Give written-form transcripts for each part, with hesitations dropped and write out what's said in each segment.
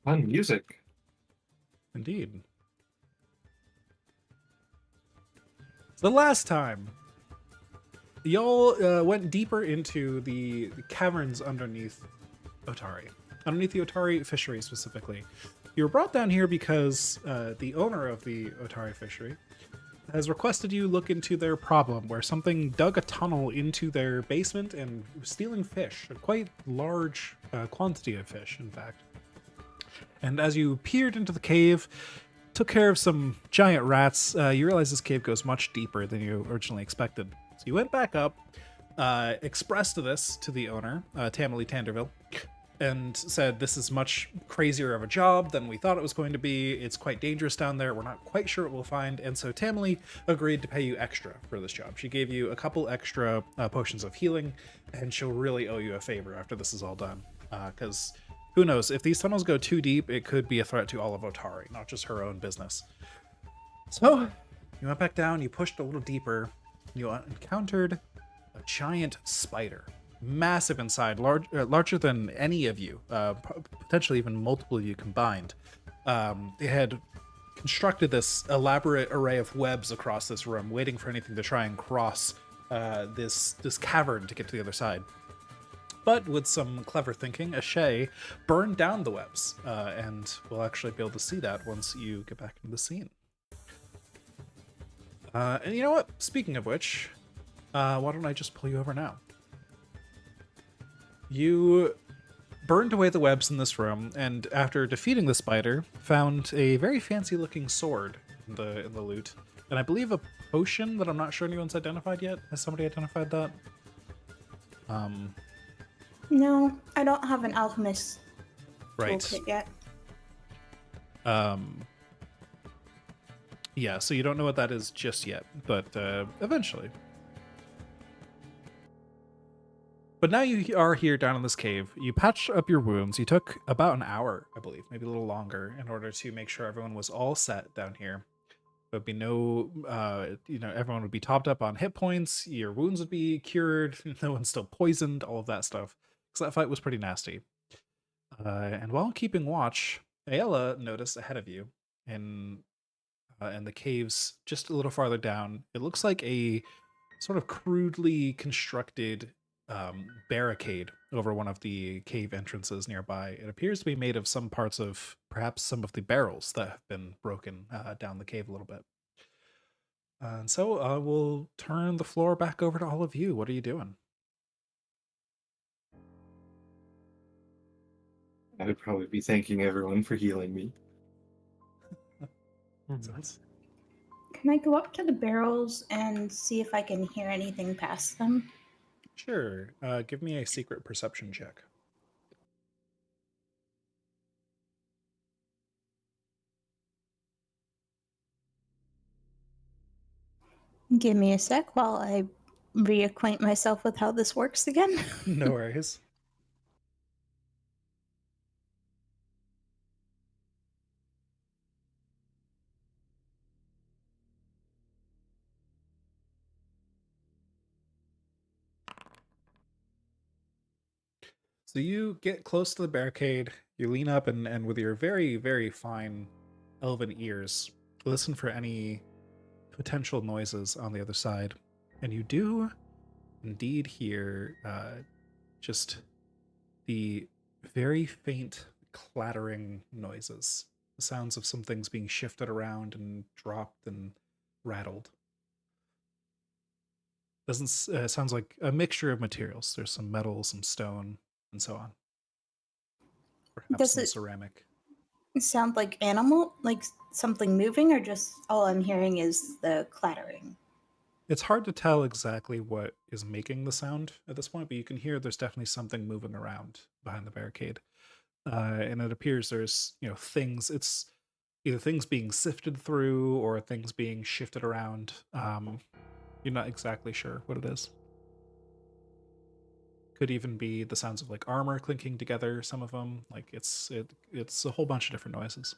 Fun music. Indeed. So the last time, y'all went deeper into the caverns underneath Otari, underneath the Otari fishery specifically. You were brought down here because the owner of the Otari fishery has requested you look into their problem where something dug a tunnel into their basement and was stealing fish, a quite large quantity of fish, in fact. And as you peered into the cave, took care of some giant rats, you realize this cave goes much deeper than you originally expected. So you went back up, expressed this to the owner, Tamily Tanderville, and said, "This is much crazier of a job than we thought it was going to be. It's quite dangerous down there. We're not quite sure what we'll find." And so Tamily agreed to pay you extra for this job. She gave you a couple extra potions of healing, and she'll really owe you a favor after this is all done. Because who knows, if these tunnels go too deep, it could be a threat to all of Otari, not just her own business. So you went back down, you pushed a little deeper, you encountered a giant spider, massive inside, larger than any of you, potentially even multiple of you combined. It had constructed this elaborate array of webs across this room, waiting for anything to try and cross this cavern to get to the other side. But with some clever thinking, Ashay burned down the webs, and we'll actually be able to see that once you get back into the scene. And you know what? Speaking of which, why don't I just pull you over now? You burned away the webs in this room, and after defeating the spider, found a very fancy-looking sword in the loot, and I believe a potion that I'm not sure anyone's identified yet. Has somebody identified that? No, I don't have an alchemist Right. toolkit yet. Yeah, so you don't know what that is just yet, but eventually. But now you are here down in this cave. You patched up your wounds. You took about an hour, I believe, maybe a little longer, in order to make sure everyone was all set down here. There'd be no, everyone would be topped up on hit points. Your wounds would be cured. No one's still poisoned. All of that stuff. Because that fight was pretty nasty. And while keeping watch, Ayala noticed ahead of you in the caves just a little farther down. It looks like a sort of crudely constructed barricade over one of the cave entrances nearby. It appears to be made of some parts of perhaps some of the barrels that have been broken down the cave a little bit. And so I will turn the floor back over to all of you. What are you doing? I would probably be thanking everyone for healing me. Sense. Can I go up to the barrels and see if I can hear anything past them? Sure. Give me a secret perception check. Give me a sec while I reacquaint myself with how this works again. No worries. So you get close to the barricade, you lean up and with your very, very fine elven ears, listen for any potential noises on the other side. And you do indeed hear just the very faint clattering noises, the sounds of some things being shifted around and dropped and rattled. Doesn't sounds like a mixture of materials. There's some metal, some stone, and so on. Perhaps Does some it ceramic. sound like animal, like something moving, or just all I'm hearing is the clattering? It's hard to tell exactly what is making the sound at this point, but you can hear there's definitely something moving around behind the barricade. And it appears there's, things, it's either things being sifted through or things being shifted around. You're not exactly sure what it is. Could even be the sounds of like armor clinking together, some of them. Like it's a whole bunch of different noises.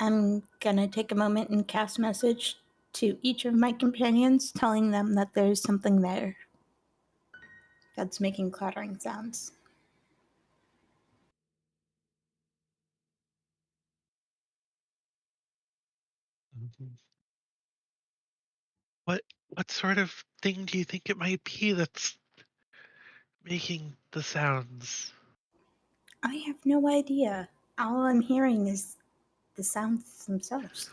I'm gonna take a moment and cast message to each of my companions, telling them that there's something there that's making clattering sounds. Mhm. What sort of thing do you think it might be that's making the sounds? I have no idea. All I'm hearing is the sounds themselves.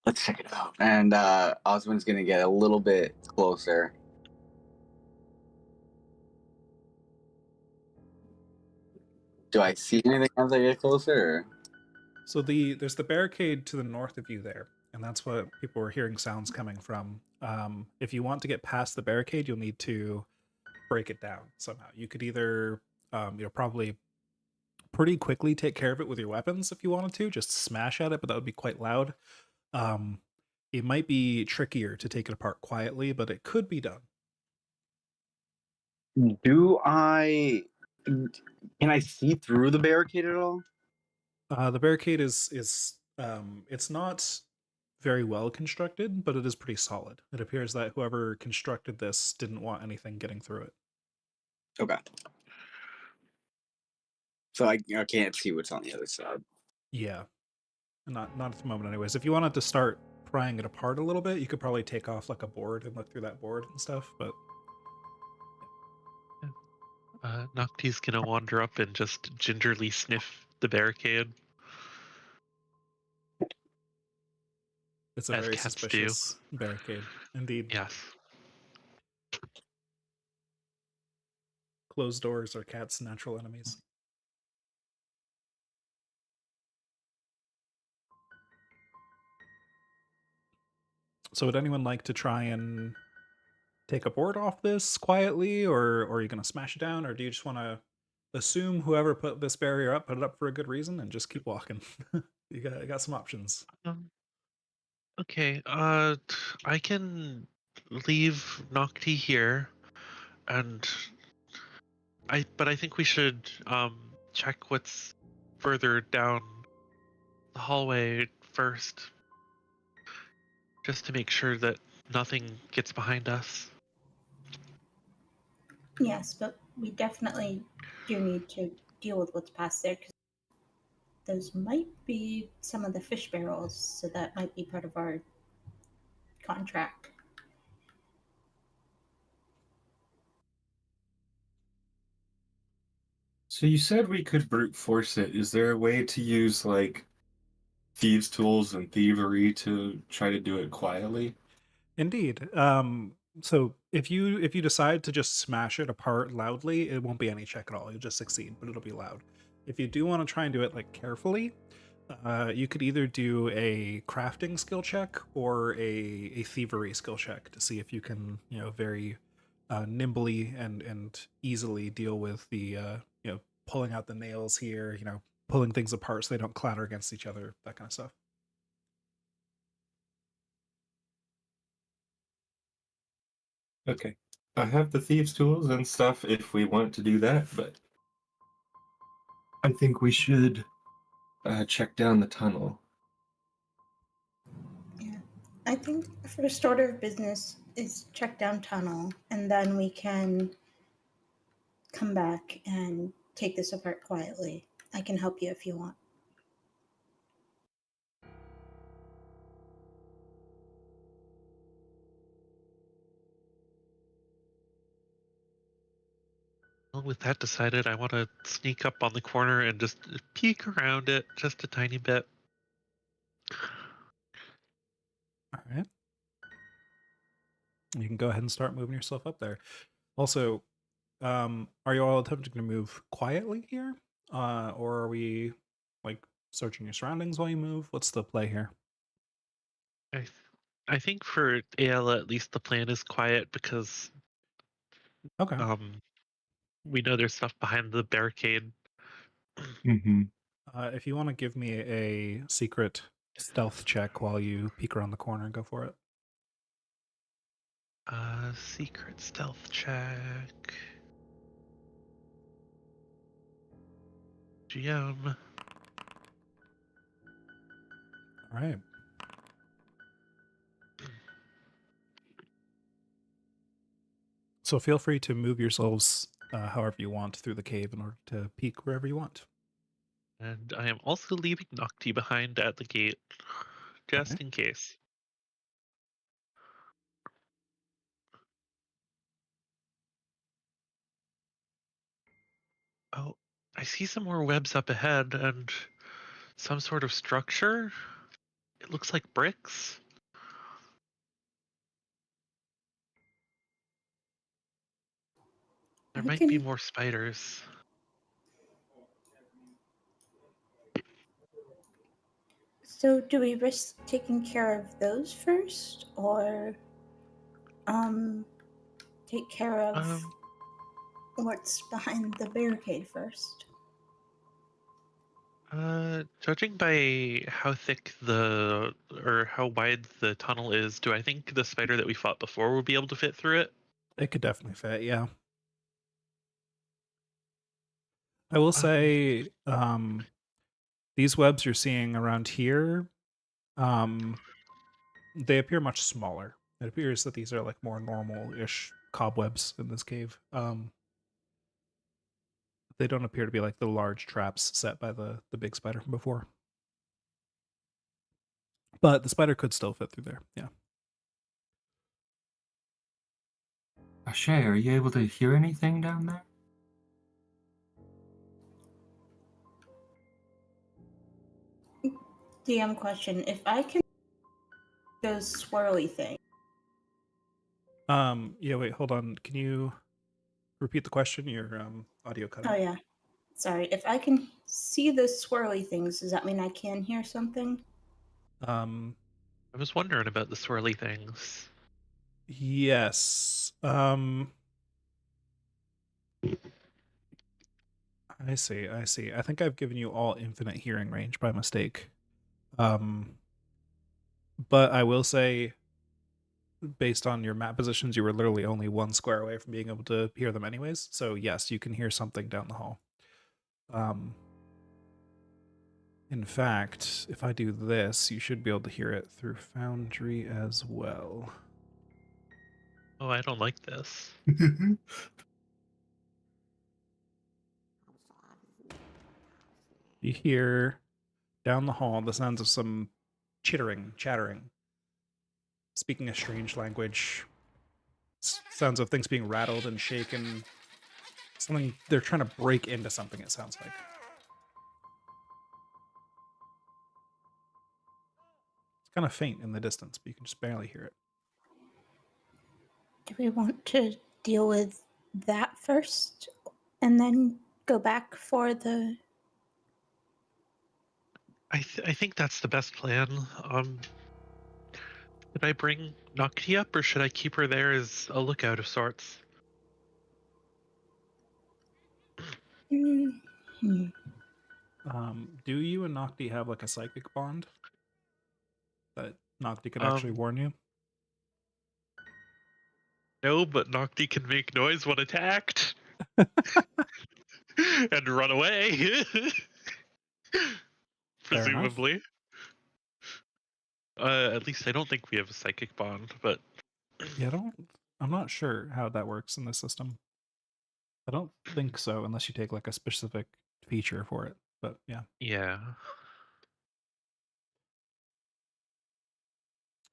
Let's check it out. And Osmond's gonna get a little bit closer. Do I see anything as I get closer? Or? So there's the barricade to the north of you there, and that's what people were hearing sounds coming from. If you want to get past the barricade, you'll need to break it down somehow. You could either, probably pretty quickly take care of it with your weapons if you wanted to, just smash at it, but that would be quite loud. Um, it might be trickier to take it apart quietly, but it could be done. Can I see through the barricade at all? The barricade is it's not very well constructed, but it is pretty solid. It appears that whoever constructed this didn't want anything getting through it. Okay. So I can't see what's on the other side. Yeah, not at the moment, anyways. If you wanted to start prying it apart a little bit, you could probably take off like a board and look through that board and stuff. But Nocti's gonna wander up and just gingerly sniff the barricade, it's a as very cats do. suspicious barricade, indeed. Yes. Closed doors are cats' natural enemies. So would anyone like to try and take a board off this quietly, or are you going to smash it down, or do you just want to assume whoever put this barrier up put it up for a good reason and just keep walking? You got some options. Okay. I can leave Nocti here, and but I think we should check what's further down the hallway first, just to make sure that nothing gets behind us. Yes, but we definitely do need to deal with what's past there because those might be some of the fish barrels, so that might be part of our contract. So you said we could brute force it. Is there a way to use like thieves' tools and thievery to try to do it quietly? Indeed. So if you decide to just smash it apart loudly, it won't be any check at all. You'll just succeed, but it'll be loud. If you do want to try and do it like carefully, you could either do a crafting skill check or a thievery skill check to see if you can, very nimbly and easily deal with the, pulling out the nails here, pulling things apart so they don't clatter against each other, that kind of stuff. Okay. I have the thieves' tools and stuff if we want to do that, but I think we should check down the tunnel. Yeah. I think first order of business is check down tunnel, and then we can come back and take this apart quietly. I can help you if you want. Well, with that decided, I want to sneak up on the corner and just peek around it just a tiny bit. All right. You can go ahead and start moving yourself up there. Also, are you all attempting to move quietly here? Or are we like searching your surroundings while you move? What's the play here? I, I think for Ayla, at least the plan is quiet because Okay. we know there's stuff behind the barricade. Mm-hmm. If you want to give me a secret stealth check while you peek around the corner, go for it. Secret stealth check. GM. All right. So feel free to move yourselves however you want through the cave in order to peek wherever you want. And I am also leaving Nocti behind at the gate, just Okay. in case. Oh, I see some more webs up ahead and some sort of structure. It looks like bricks. There I might be can. more spiders. So, do we risk taking care of those first, or take care of Um, what's behind the barricade first? Judging by how thick or how wide the tunnel is, do I think the spider that we fought before will be able to fit through it? It could definitely fit, yeah. I will say, these webs you're seeing around here, they appear much smaller. It appears that these are like more normal-ish cobwebs in this cave. They don't appear to be like the large traps set by the big spider from before. But the spider could still fit through there, yeah. Shay, are you able to hear anything down there? DM question: if I can those swirly things. Yeah, wait, hold on. Can you repeat the question? Your audio cut Oh out. yeah, sorry. If I can see those swirly things, does that mean I can hear something? Um, I was wondering about the swirly things. yes. I see, I see. I think I've given you all infinite hearing range by mistake. But I will say, based on your map positions, you were literally only 1 square away from being able to hear them anyways. So yes, you can hear something down the hall. In fact, if I do this, you should be able to hear it through Foundry as well. Oh, I don't like this. You hear down the hall the sounds of some chittering, chattering, speaking a strange language. Sounds of things being rattled and shaken. Something they're trying to break into something, it sounds like. It's kind of faint in the distance, but you can just barely hear it. Do we want to deal with that first and then go back for the? I think that's the best plan. Should I bring Nocti up, or should I keep her there as a lookout of sorts? Hmm. Do you and Nocti have like a psychic bond that Nocti could actually Um, warn you? no, but Nocti can make noise when attacked and run away. Fair enough. Presumably. At least I don't think we have a psychic bond, but Yeah, I'm not sure how that works in this system. I don't think so, unless you take like a specific feature for it. But yeah. yeah.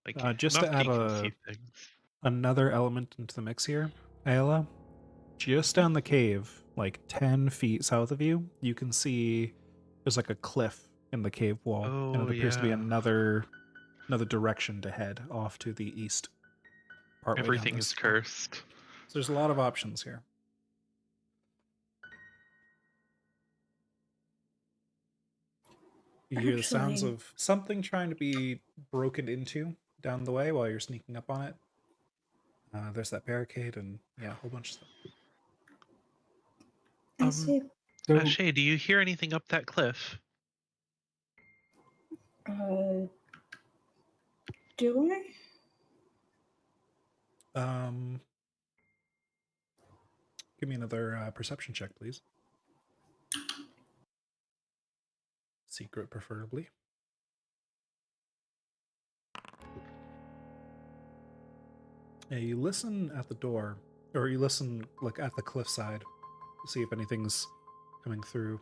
Like, Just to add Nocti can see things. another element into the mix here, Ayla, just down the cave, like 10 feet south of you, you can see there's like a cliff in the cave wall, and Oh, it appears to be yeah. another direction to head off to the east. Partway down Everything this is wall. cursed. So there's a lot of options here. You hear the sounds Actually, of something trying to be broken into down the way while you're sneaking up on it. There's that barricade and yeah, a whole bunch of stuff. I see. So, Shay, do you hear anything up that cliff? Do I? Give me another perception check, please. Secret, preferably. Yeah, you listen at the door, or you listen like at the cliffside to see if anything's coming through.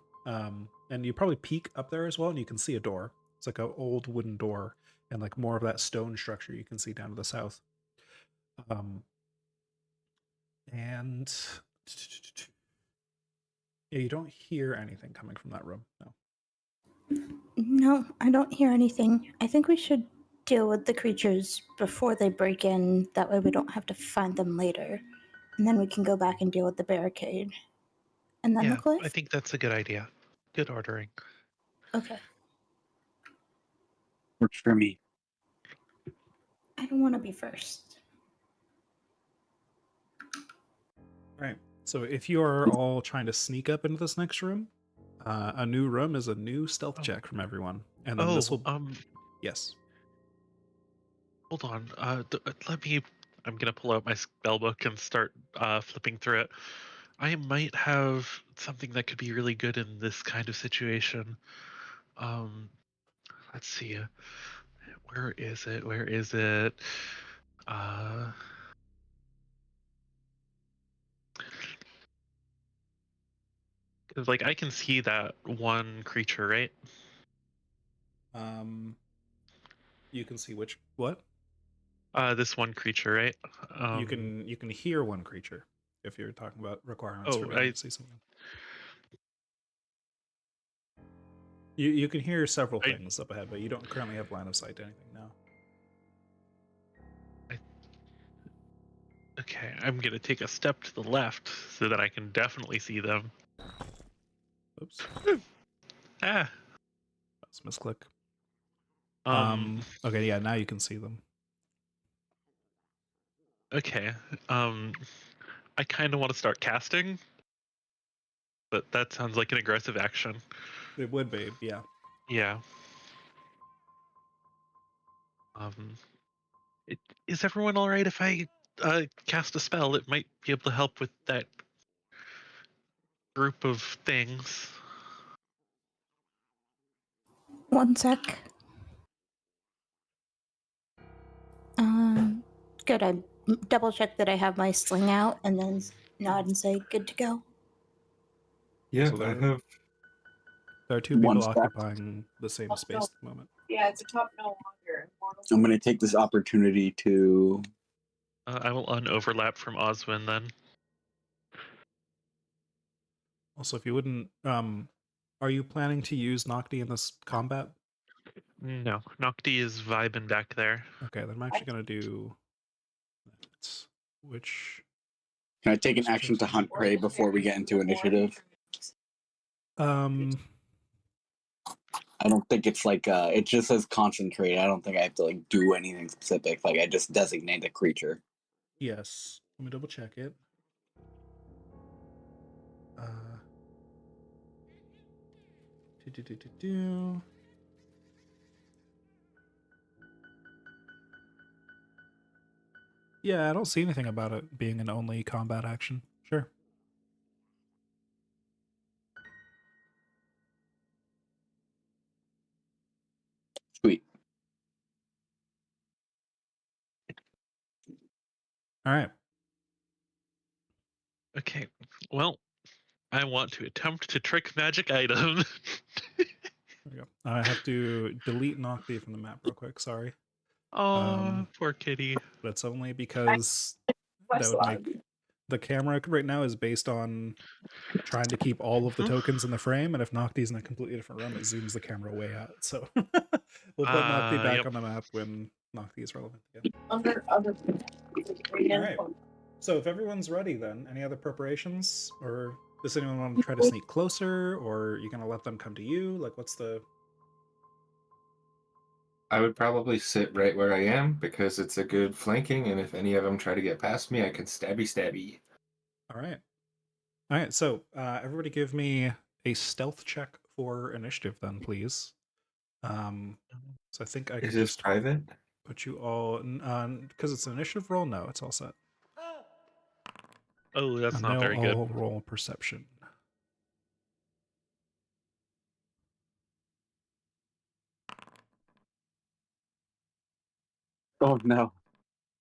And you probably peek up there as well, and you can see a door. It's like an old wooden door, and like more of that stone structure you can see down to the south. And yeah, you don't hear anything coming from that room. No. No, I don't hear anything. I think we should deal with the creatures before they break in. That way we don't have to find them later. And then we can go back and deal with the barricade. And then the Yeah, cliff? I think that's a good idea. Good ordering. Okay. Works for me. I don't want to be first. All right. So if you are all trying to sneak up into this next room, a new room is a new stealth check from everyone, and then this will. Yes. Hold on. Let me. I'm gonna pull out my spell book and start flipping through it. I might have something that could be really good in this kind of situation. Let's see. Where is it? Where is it? Because like I can see that one creature, right? You can see which what? This one creature, right? You can hear one creature if you're talking about requirements for being able to see something. You can hear several things up ahead, but you don't currently have line of sight to anything now. Okay, I'm gonna take a step to the left so that I can definitely see them. Oops. Ah. That's a misclick. Okay, yeah, now you can see them. Okay. I kind of want to start casting, but that sounds like an aggressive action. It would be, yeah. Yeah. Is everyone all right if I cast a spell? It might be able to help with that group of things. One sec. Good. I double check that I have my sling out and then nod and say, good to go. Yeah, So I have. There are two One people step. occupying the same space at the moment. Yeah, it's a top no longer. I'm going to take this opportunity to. I will unoverlap from Oswin then. Also, if you wouldn't, are you planning to use Nocti in this combat? No, Nocti is vibing back there. Okay, then I'm actually going to do. Which. Can I take an action to hunt prey before we get into initiative? Um. I don't think it's like it just says concentrate. I don't think I have to like do anything specific. Like I just designate a creature. Yes. Let me double check it. Yeah, I don't see anything about it being an only combat action. Sure. Sweet. All right. Okay, well, I want to attempt to trick magic item. There we go. I have to delete Nocti from the map real quick. Sorry. Oh, poor kitty. But it's only because that would make the camera right now is based on trying to keep all of the tokens in the frame, and if Nocti's in a completely different room, it zooms the camera way out. So we'll put Nocti back on the map when Nocti is relevant again. All right. So if everyone's ready, then any other preparations, or does anyone want to try to sneak closer, or are you gonna let them come to you? Like, what's the? I would probably sit right where I am because it's a good flanking, and if any of them try to get past me, I can stabby. All right. All right. So everybody, give me a stealth check for initiative, then, please. So I think I can Is this just private? put you all because it's an initiative roll. No, it's all set. Oh, that's And not now very good. I'll roll perception. Oh no.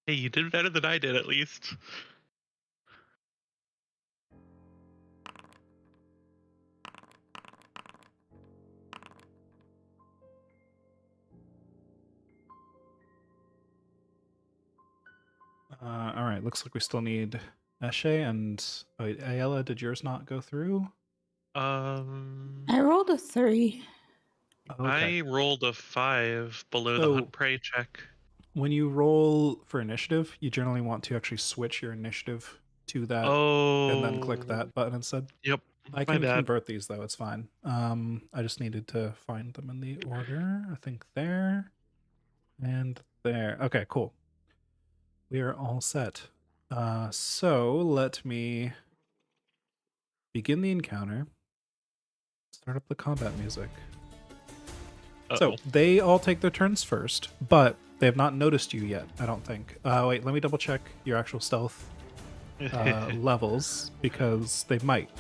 Hey, you did better than I did, at least. All right, looks like we still need Eshe and Ayala. Did yours not go through? I rolled a 3. Oh, okay. I rolled a 5 below the So- hunt prey check. When you roll for initiative, you generally want to actually switch your initiative to that and then click that button instead. Yep. I My can bad. convert these though, it's fine. I just needed to find them in the order. I think there and there. Okay, cool. We are all set. So let me begin the encounter. Start up the combat music. So they all take their turns first, but they have not noticed you yet, I don't think. Wait, let me double check your actual stealth levels because they might.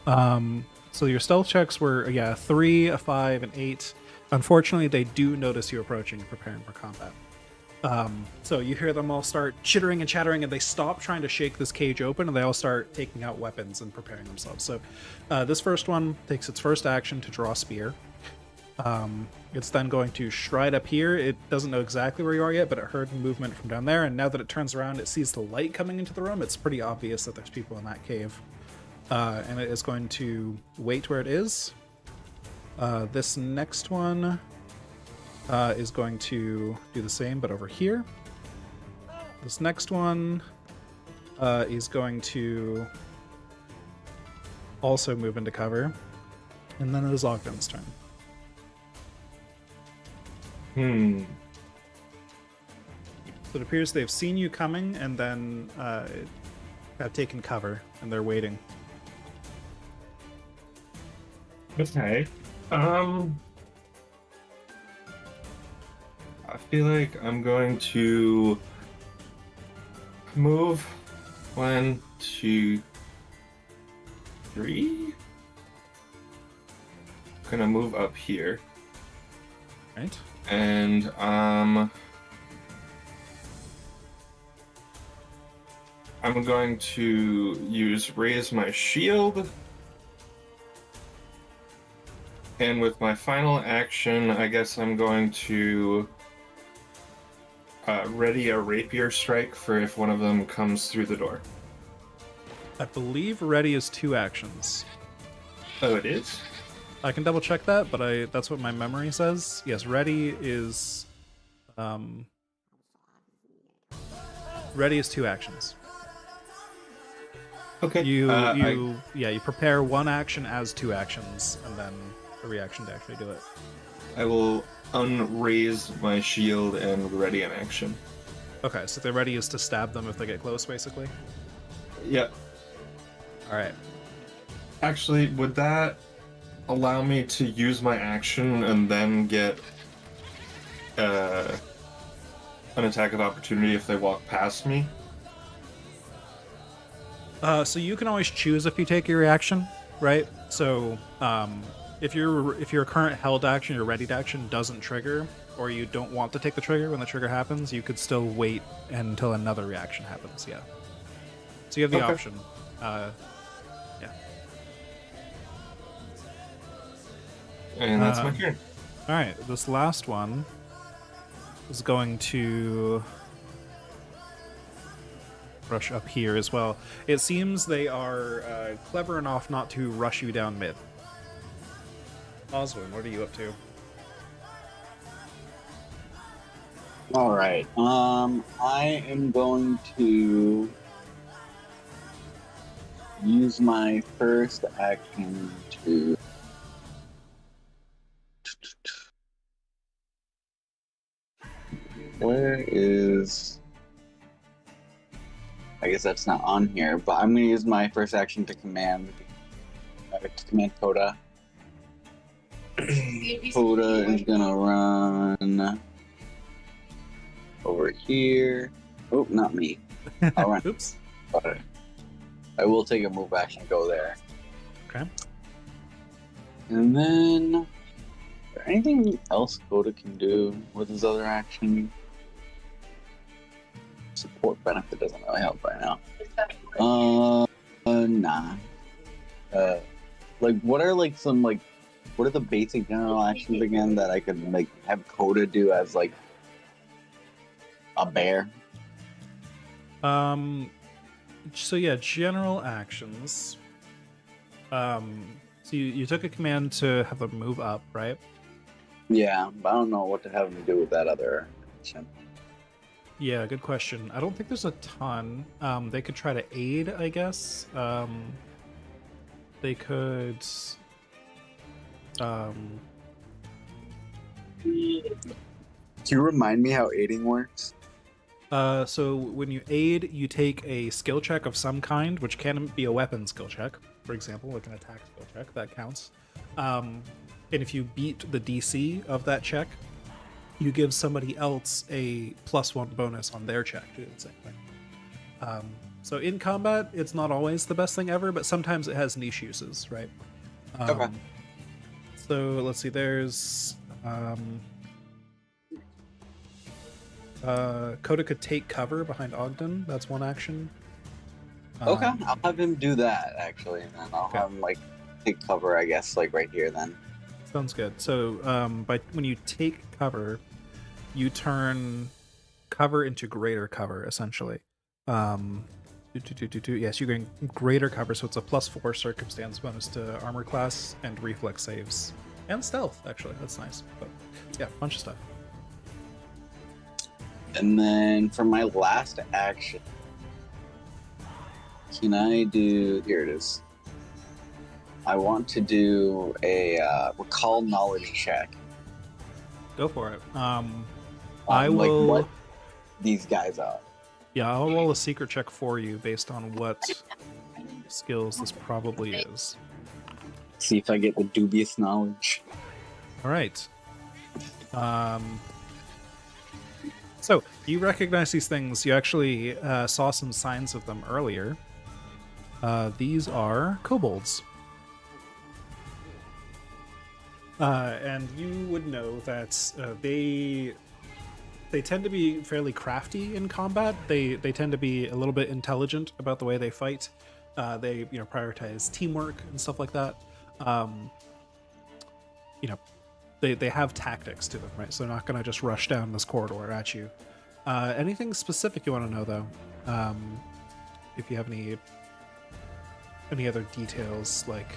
So your stealth checks were, a 3, a 5, and 8. Unfortunately, they do notice you approaching and preparing for combat. So you hear them all start chittering and chattering, and they stop trying to shake this cage open, and they all start taking out weapons and preparing themselves. So this first one takes its first action to draw a spear. It's then going to stride up here. It doesn't know exactly where you are yet, but it heard movement from down there, and now that it turns around, it sees the light coming into the room. It's pretty obvious that there's people in that cave. And it is going to wait where it is. This next one is going to do the same, but over here. This next one is going to also move into cover. And then it is Ogden's turn. So it appears they've seen you coming and then have taken cover, and they're waiting. Okay. I feel like I'm going to move 1, 2, 3. Gonna move up here. Right? And I'm going to raise my shield. And with my final action, I guess I'm going to ready a rapier strike for if one of them comes through the door. I believe ready is 2 actions. Oh, it is? I can double check that, but that's what my memory says. Yes, ready is ready is 2 actions. Okay. You prepare 1 action as 2 actions, and then a reaction to actually do it. I will unraise my shield and ready an action. Okay, so the ready is to stab them if they get close, basically. Yeah. All right. Actually, would that allow me to use my action and then get an attack of opportunity if they walk past me? So you can always choose if you take your reaction, right? So if your current held action, your readied action doesn't trigger, or you don't want to take the trigger when the trigger happens, you could still wait until another reaction happens. Yeah. So you have the Okay. option. And that's my turn. All right, this last one is going to rush up here as well. It seems they are clever enough not to rush you down mid. Oswin, what are you up to? All right. I am going to use my first action to. Where is? I guess that's not on here, but I'm gonna use my first action to command Coda. Coda is gonna run over here. Oh, not me. I'll run. Oops. But I will take a move action and go there. Okay. And then, is there anything else Coda can do with his other action? Support benefit doesn't really help right now. Nah. What are the basic general actions again that I could have Coda do as a bear? So yeah, general actions. So you took a command to have them move up, right? Yeah, but I don't know what to have them do with that other action. Yeah, good question. I don't think there's a ton. They could try to aid, I guess. They could. Can you remind me how aiding works? So when you aid, you take a skill check of some kind, which can be a weapon skill check, for example, like an attack skill check. That counts. And if you beat the DC of that check, you give somebody else a +1 bonus on their check to do the same thing. So in combat, it's not always the best thing ever, but sometimes it has niche uses, right? Okay. So let's see. There's Coda could take cover behind Ogden. That's one action. Okay, I'll have him do that actually, and then I'll Okay. have him like take cover, I guess, like right here then. Sounds good. So when you take cover, you turn cover into greater cover, essentially. Yes, you're getting greater cover, so it's a +4 circumstance bonus to armor class and reflex saves. And stealth, actually. That's nice. But yeah, bunch of stuff. And then for my last action, can I do... Here it is. I want to do a recall knowledge check. Go for it. I Like will... what these guys are. Yeah, I'll roll a secret check for you based on what skills this probably is. See if I get the dubious knowledge. All right. So you recognize these things. You actually saw some signs of them earlier. These are kobolds. And you would know that they tend to be fairly crafty in combat. They tend to be a little bit intelligent about the way they fight. They prioritize teamwork and stuff like that. They have tactics to them, right? So they're not going to just rush down this corridor at you. Anything specific you want to know, though? If you have any other details, like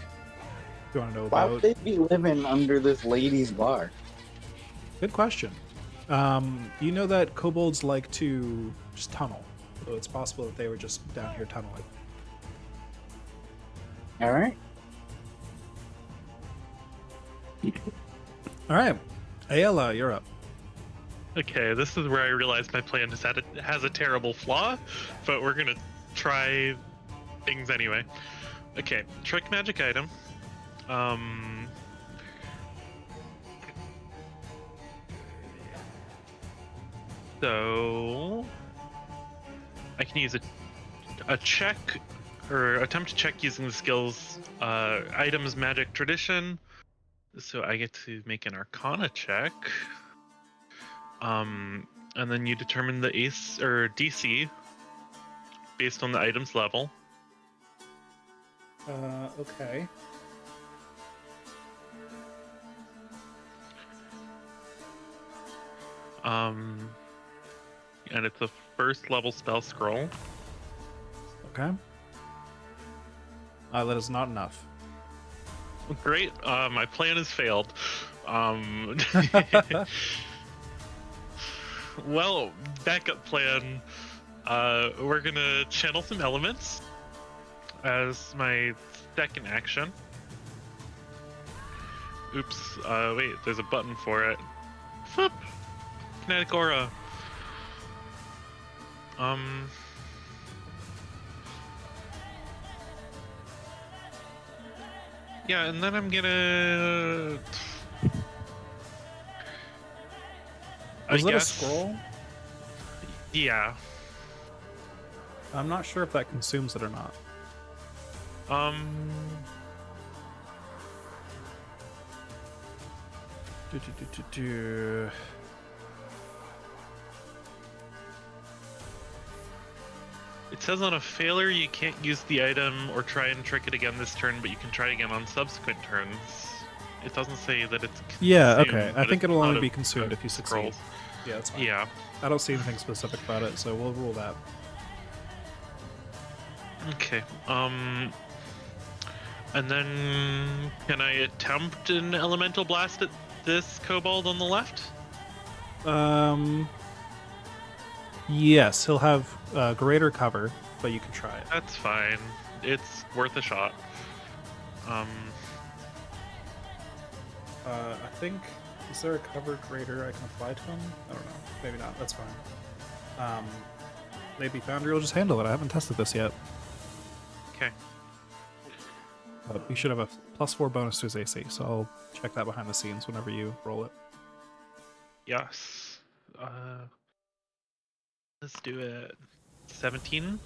you want to know Why about? would they be living under this lady's bar? Good question. You know that kobolds like to just tunnel, so it's possible that they were just down here tunneling. All right. All right, Ayala, you're up. Okay, this is where I realize my plan has a terrible flaw, but we're gonna try things anyway. Okay, trick magic item. So I can use a check or attempt to check using the skills items magic tradition. So I get to make an Arcana check. And then you determine the ace or DC based on the item's level. Okay. And it's a first level spell scroll. Okay. That is not enough. Great. My plan has failed. Well, backup plan. We're gonna channel some elements as my second action. Oops. Wait. There's a button for it. Flip. Kinetic aura. Yeah, and then I'm gonna. Was that guess... a scroll? Yeah. I'm not sure if that consumes it or not. It says on a failure you can't use the item or try and trick it again this turn, but you can try again on subsequent turns. It doesn't say that it's consumed, Yeah, okay. I but think it's it'll only not be a consumed if you succeed. scroll. Yeah, that's fine. Yeah. I don't see anything specific about it, so we'll rule that. Okay. And then can I attempt an elemental blast at this kobold on the left? Yes, he'll have greater cover, but you can try it. That's fine. It's worth a shot. I think, is there a cover greater I can apply to him? I don't know. Maybe not. That's fine. Maybe Foundry will just handle it. I haven't tested this yet. Okay. But you should have a +4 bonus to his AC, so I'll check that behind the scenes whenever you roll it. Yes. Let's do it. 17.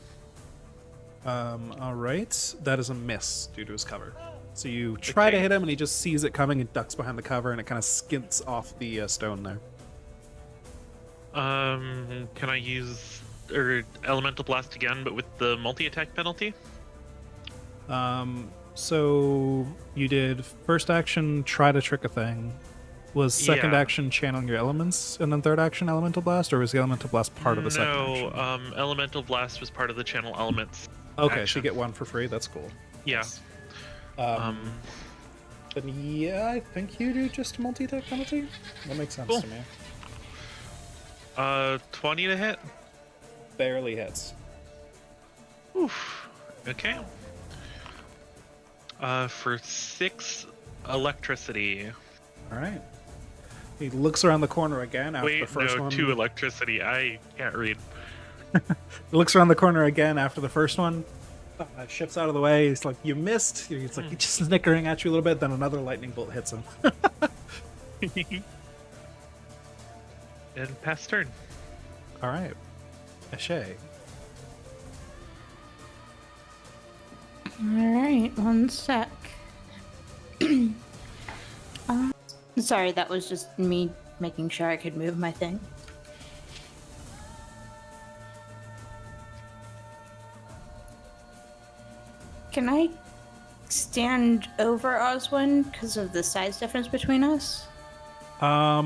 All right. That is a miss due to his cover. So you try to hit him, and he just sees it coming and ducks behind the cover, and it kind of skints off the stone there. Can I use elemental blast again, but with the multi-attack penalty? So you did first action, try to trick a thing. Was second action channeling your elements, and then third action elemental blast, or was the elemental blast part of the second action? No, elemental blast was part of the channel elements. Okay, action. so you get one for free. That's cool. Yeah. Then yeah, I think you do just a multi-attack penalty. That makes sense to me. 20 to hit. Barely hits. Oof. Okay. For 6 electricity. All right. He looks around the corner again after the first one. 2 electricity. I can't read. He looks around the corner again after the first one. Shifts out of the way. He's like, "You missed." He's like, just snickering at you a little bit. Then another lightning bolt hits him. And pass turn. All right, Ashay. All right, one sec. Sorry, that was just me making sure I could move my thing. Can I stand over Oswin because of the size difference between us? I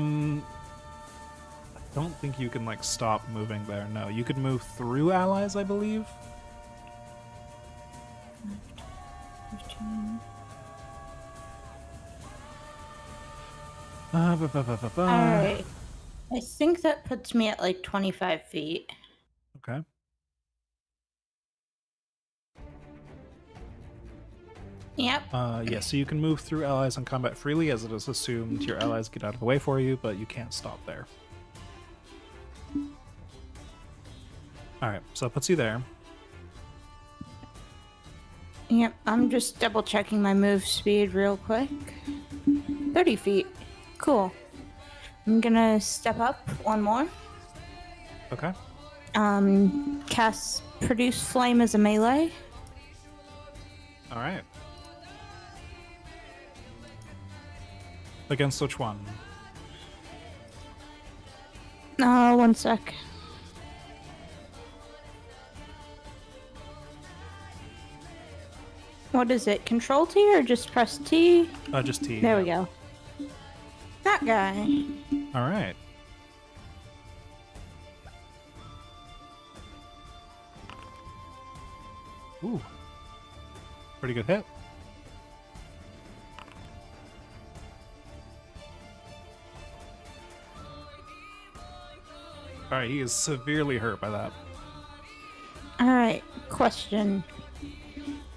don't think you can like stop moving there. No, you could move through allies, I believe. 15. Alright. I think that puts me at like 25 feet. Okay. Yep. Yeah, so you can move through allies in combat freely, as it is assumed your allies get out of the way for you, but you can't stop there. Alright, so that puts you there. Yep, I'm just double checking my move speed real quick. 30 feet. Cool. I'm gonna step up one more. Okay. Cast Produce Flame as a melee. Alright. Against which one? One sec. What is it? Control T or just press T? Just T. There we go. That guy. Alright. Ooh. Pretty good hit. Alright, he is severely hurt by that. Alright, question.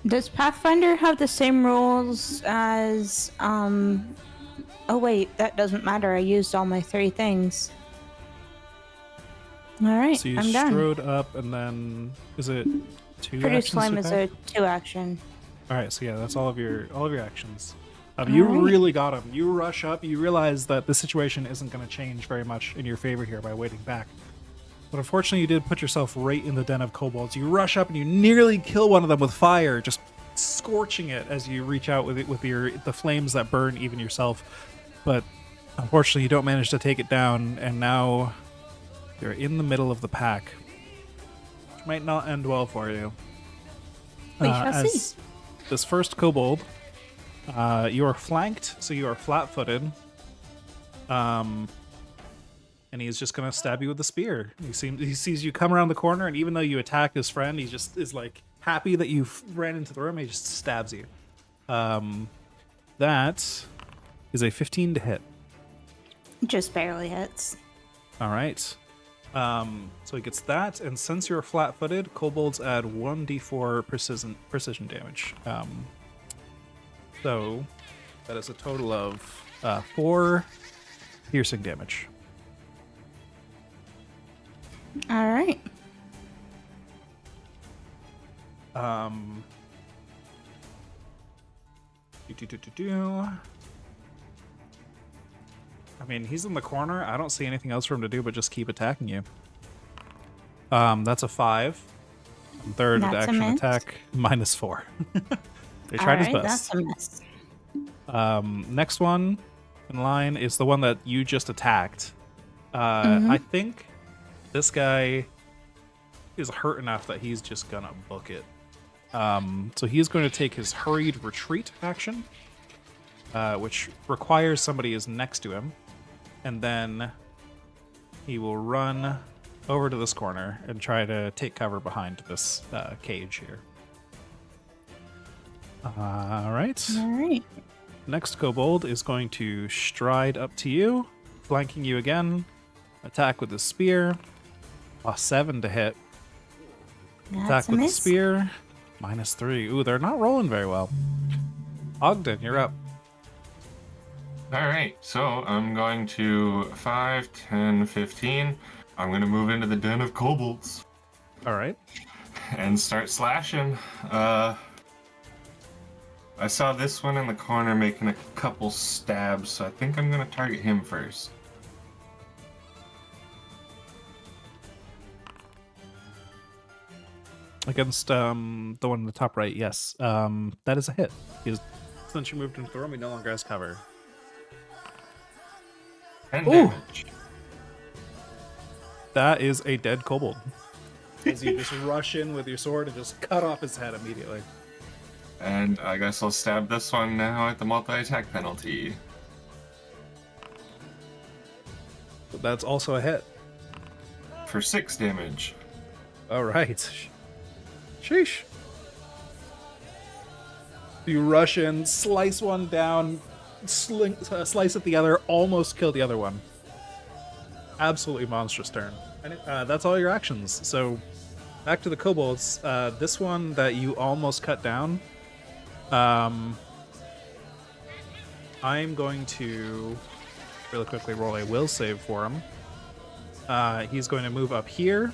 Does Pathfinder have the same rules as, Oh wait, that doesn't matter. I used all my 3 things. Alright, So you I'm done. strode up and then... Is it 2 Produce actions Flame to is attack? a 2 action. Alright, so yeah, that's all of your actions. You really got him. You rush up, you realize that the situation isn't going to change very much in your favor here by waiting back. But unfortunately, you did put yourself right in the den of kobolds. You rush up and you nearly kill one of them with fire, just scorching it as you reach out with the flames that burn even yourself. But unfortunately, you don't manage to take it down, and now you're in the middle of the pack, which might not end well for you. We shall see. This first kobold, you are flanked, so you are flat-footed. And he's just gonna stab you with the spear. He sees you come around the corner, and even though you attack his friend, he just is like happy that you ran into the room. He just stabs you. That is a 15 to hit. Just barely hits. All right. So he gets that, and since you're flat-footed, kobolds add 1d4 precision damage. So that is a total of 4 piercing damage. All right. I mean, he's in the corner. I don't see anything else for him to do but just keep attacking you. That's a 5. Third That's a action miss. attack, -4. He tried his Alright, best. that's a miss. Next one in line is the one that you just attacked. Mm-hmm. I think this guy is hurt enough that he's just gonna book it. So he's going to take his hurried retreat action, which requires somebody is next to him, and then he will run over to this corner and try to take cover behind this cage here. All right. All right. Next kobold is going to stride up to you, flanking you again. Attack with the spear. A 7 to hit. That's Attack a with the miss. spear. -3. Ooh, they're not rolling very well. Ogden, you're up. All right, so I'm going to 5, 10, 15. I'm going to move into the den of kobolds All right. and start slashing. I saw this one in the corner making a couple stabs, so I think I'm going to target him first. Against the one in the top right, yes. That is a hit. Since you moved into the room, he no longer has cover. 10 Ooh. damage. That is a dead kobold. As you just rush in with your sword and just cut off his head immediately. And I guess I'll stab this one now at the multi-attack penalty. But that's also a hit. For 6 damage. All right. Sheesh. You rush in, slice one down, slice at the other, almost kill the other one. Absolutely monstrous turn. And that's all your actions. So back to the kobolds. This one that you almost cut down. I'm going to really quickly roll a will save for him. He's going to move up here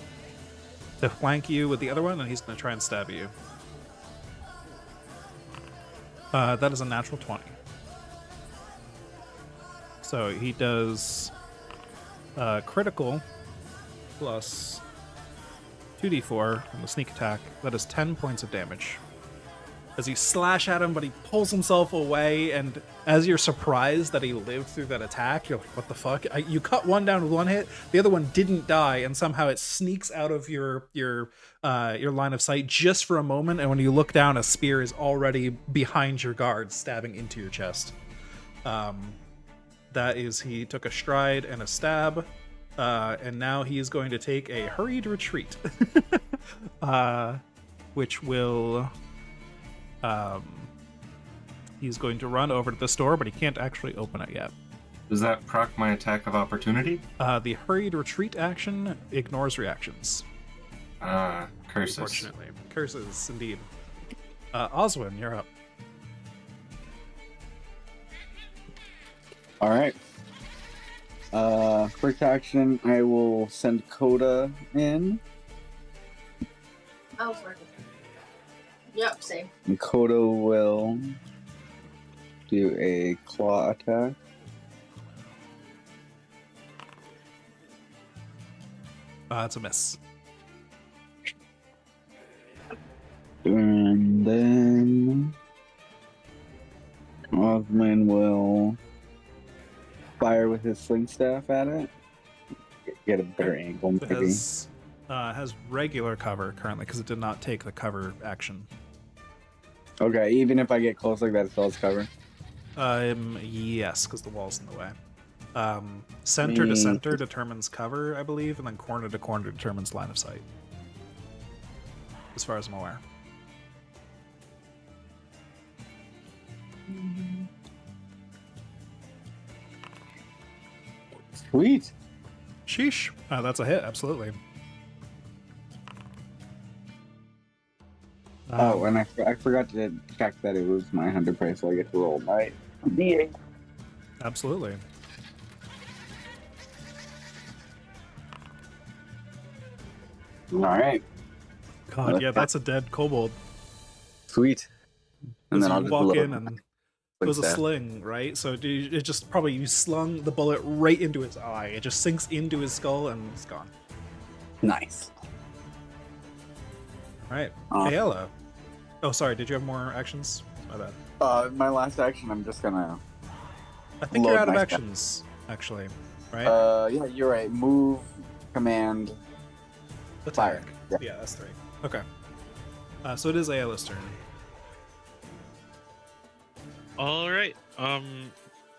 to flank you with the other one, and he's going to try and stab you. That is a natural 20. So he does critical plus 2d4 on the sneak attack. That is 10 points of damage. As you slash at him, but he pulls himself away, and as you're surprised that he lived through that attack, you're like, what the fuck? You cut one down with one hit, the other one didn't die, and somehow it sneaks out of your line of sight just for a moment, and when you look down, a spear is already behind your guard, stabbing into your chest. That is, he took a stride and a stab, and now he is going to take a hurried retreat, which will... he's going to run over to this door, but he can't actually open it yet. Does that proc my attack of opportunity? The hurried retreat action ignores reactions. Curses. Unfortunately. Curses, indeed. Oswin, you're up. All right. First action, I will send Coda in. Oh, sorry. Yep, same. And Coda will do a claw attack. It's a miss. And then Osman will fire with his sling staff at it. Get a better angle, It maybe. has regular cover currently because it did not take the cover action. Okay, even if I get close like that, it still has cover. Yes, because the wall's in the way. Center to center determines cover, I believe, and then corner to corner determines line of sight. As far as I'm aware. Sweet. Sheesh. That's a hit, absolutely. Oh, and I forgot to check that it was my 100 price, so I get to roll my D8. Absolutely. All right. God, yeah, that's a dead kobold. Sweet. And As then you I'll just walk load in my and it quick was a stat. sling, right? So it just probably you slung the bullet right into his eye. It just sinks into his skull and it's gone. Nice. All right, Awesome. Ayala. Oh, sorry. Did you have more actions? My bad. My last action, I'm just gonna. I think Load you're out of my actions, actually. Right? Yeah, you're right. Move, command, fire. Attack. Yeah, that's 3. Okay. So it is Ayala's turn. All right.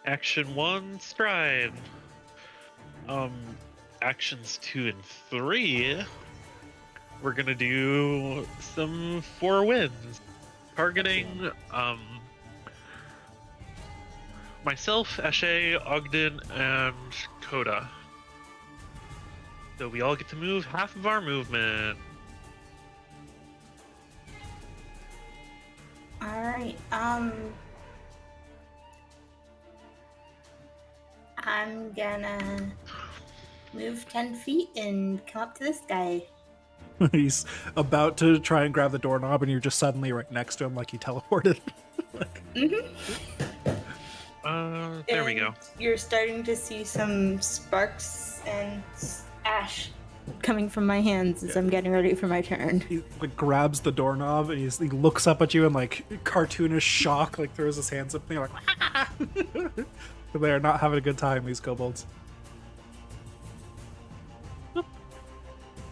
Action 1, stride. Actions 2 and 3. We're gonna do some 4 wins, targeting myself, Eshe, Ogden, and Coda. So we all get to move half of our movement. Alright, I'm gonna move 10 feet and come up to this guy. He's about to try and grab the doorknob, and you're just suddenly right next to him, like he teleported. There we go. And you're starting to see some sparks and ash coming from my hands as I'm getting ready for my turn. He like grabs the doorknob, and he looks up at you in like cartoonish shock, like throws his hands up, and you're like, ah! They are not having a good time, these kobolds.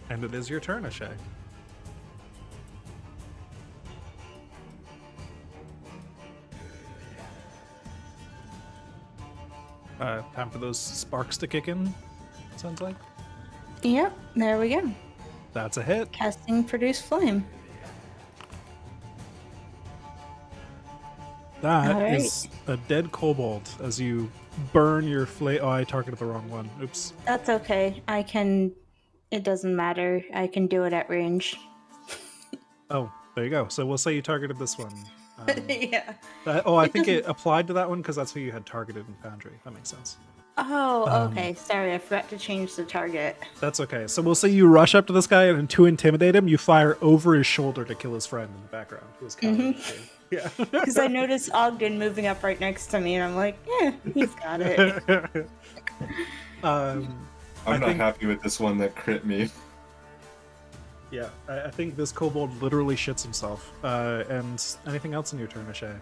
And it is your turn, Ashay. Time for those sparks to kick in, sounds like. Yep, there we go. That's a hit. Casting Produce Flame. That is a dead kobold as you burn your flame. Oh, I targeted the wrong one. Oops. That's okay. I can. It doesn't matter. I can do it at range. Oh, there you go. So we'll say you targeted this one. Yeah. I think it applied to that one because that's who you had targeted in Foundry. That makes sense. Oh, okay. Sorry, I forgot to change the target. That's okay. So we'll say you rush up to this guy, and to intimidate him, you fire over his shoulder to kill his friend in the background. Who was counting you. Yeah. Because I noticed Ogden moving up right next to me, and I'm like, yeah, he's got it. I'm not happy with this one that crit me. Yeah, I think this kobold literally shits himself. And anything else in your turn, Ashay?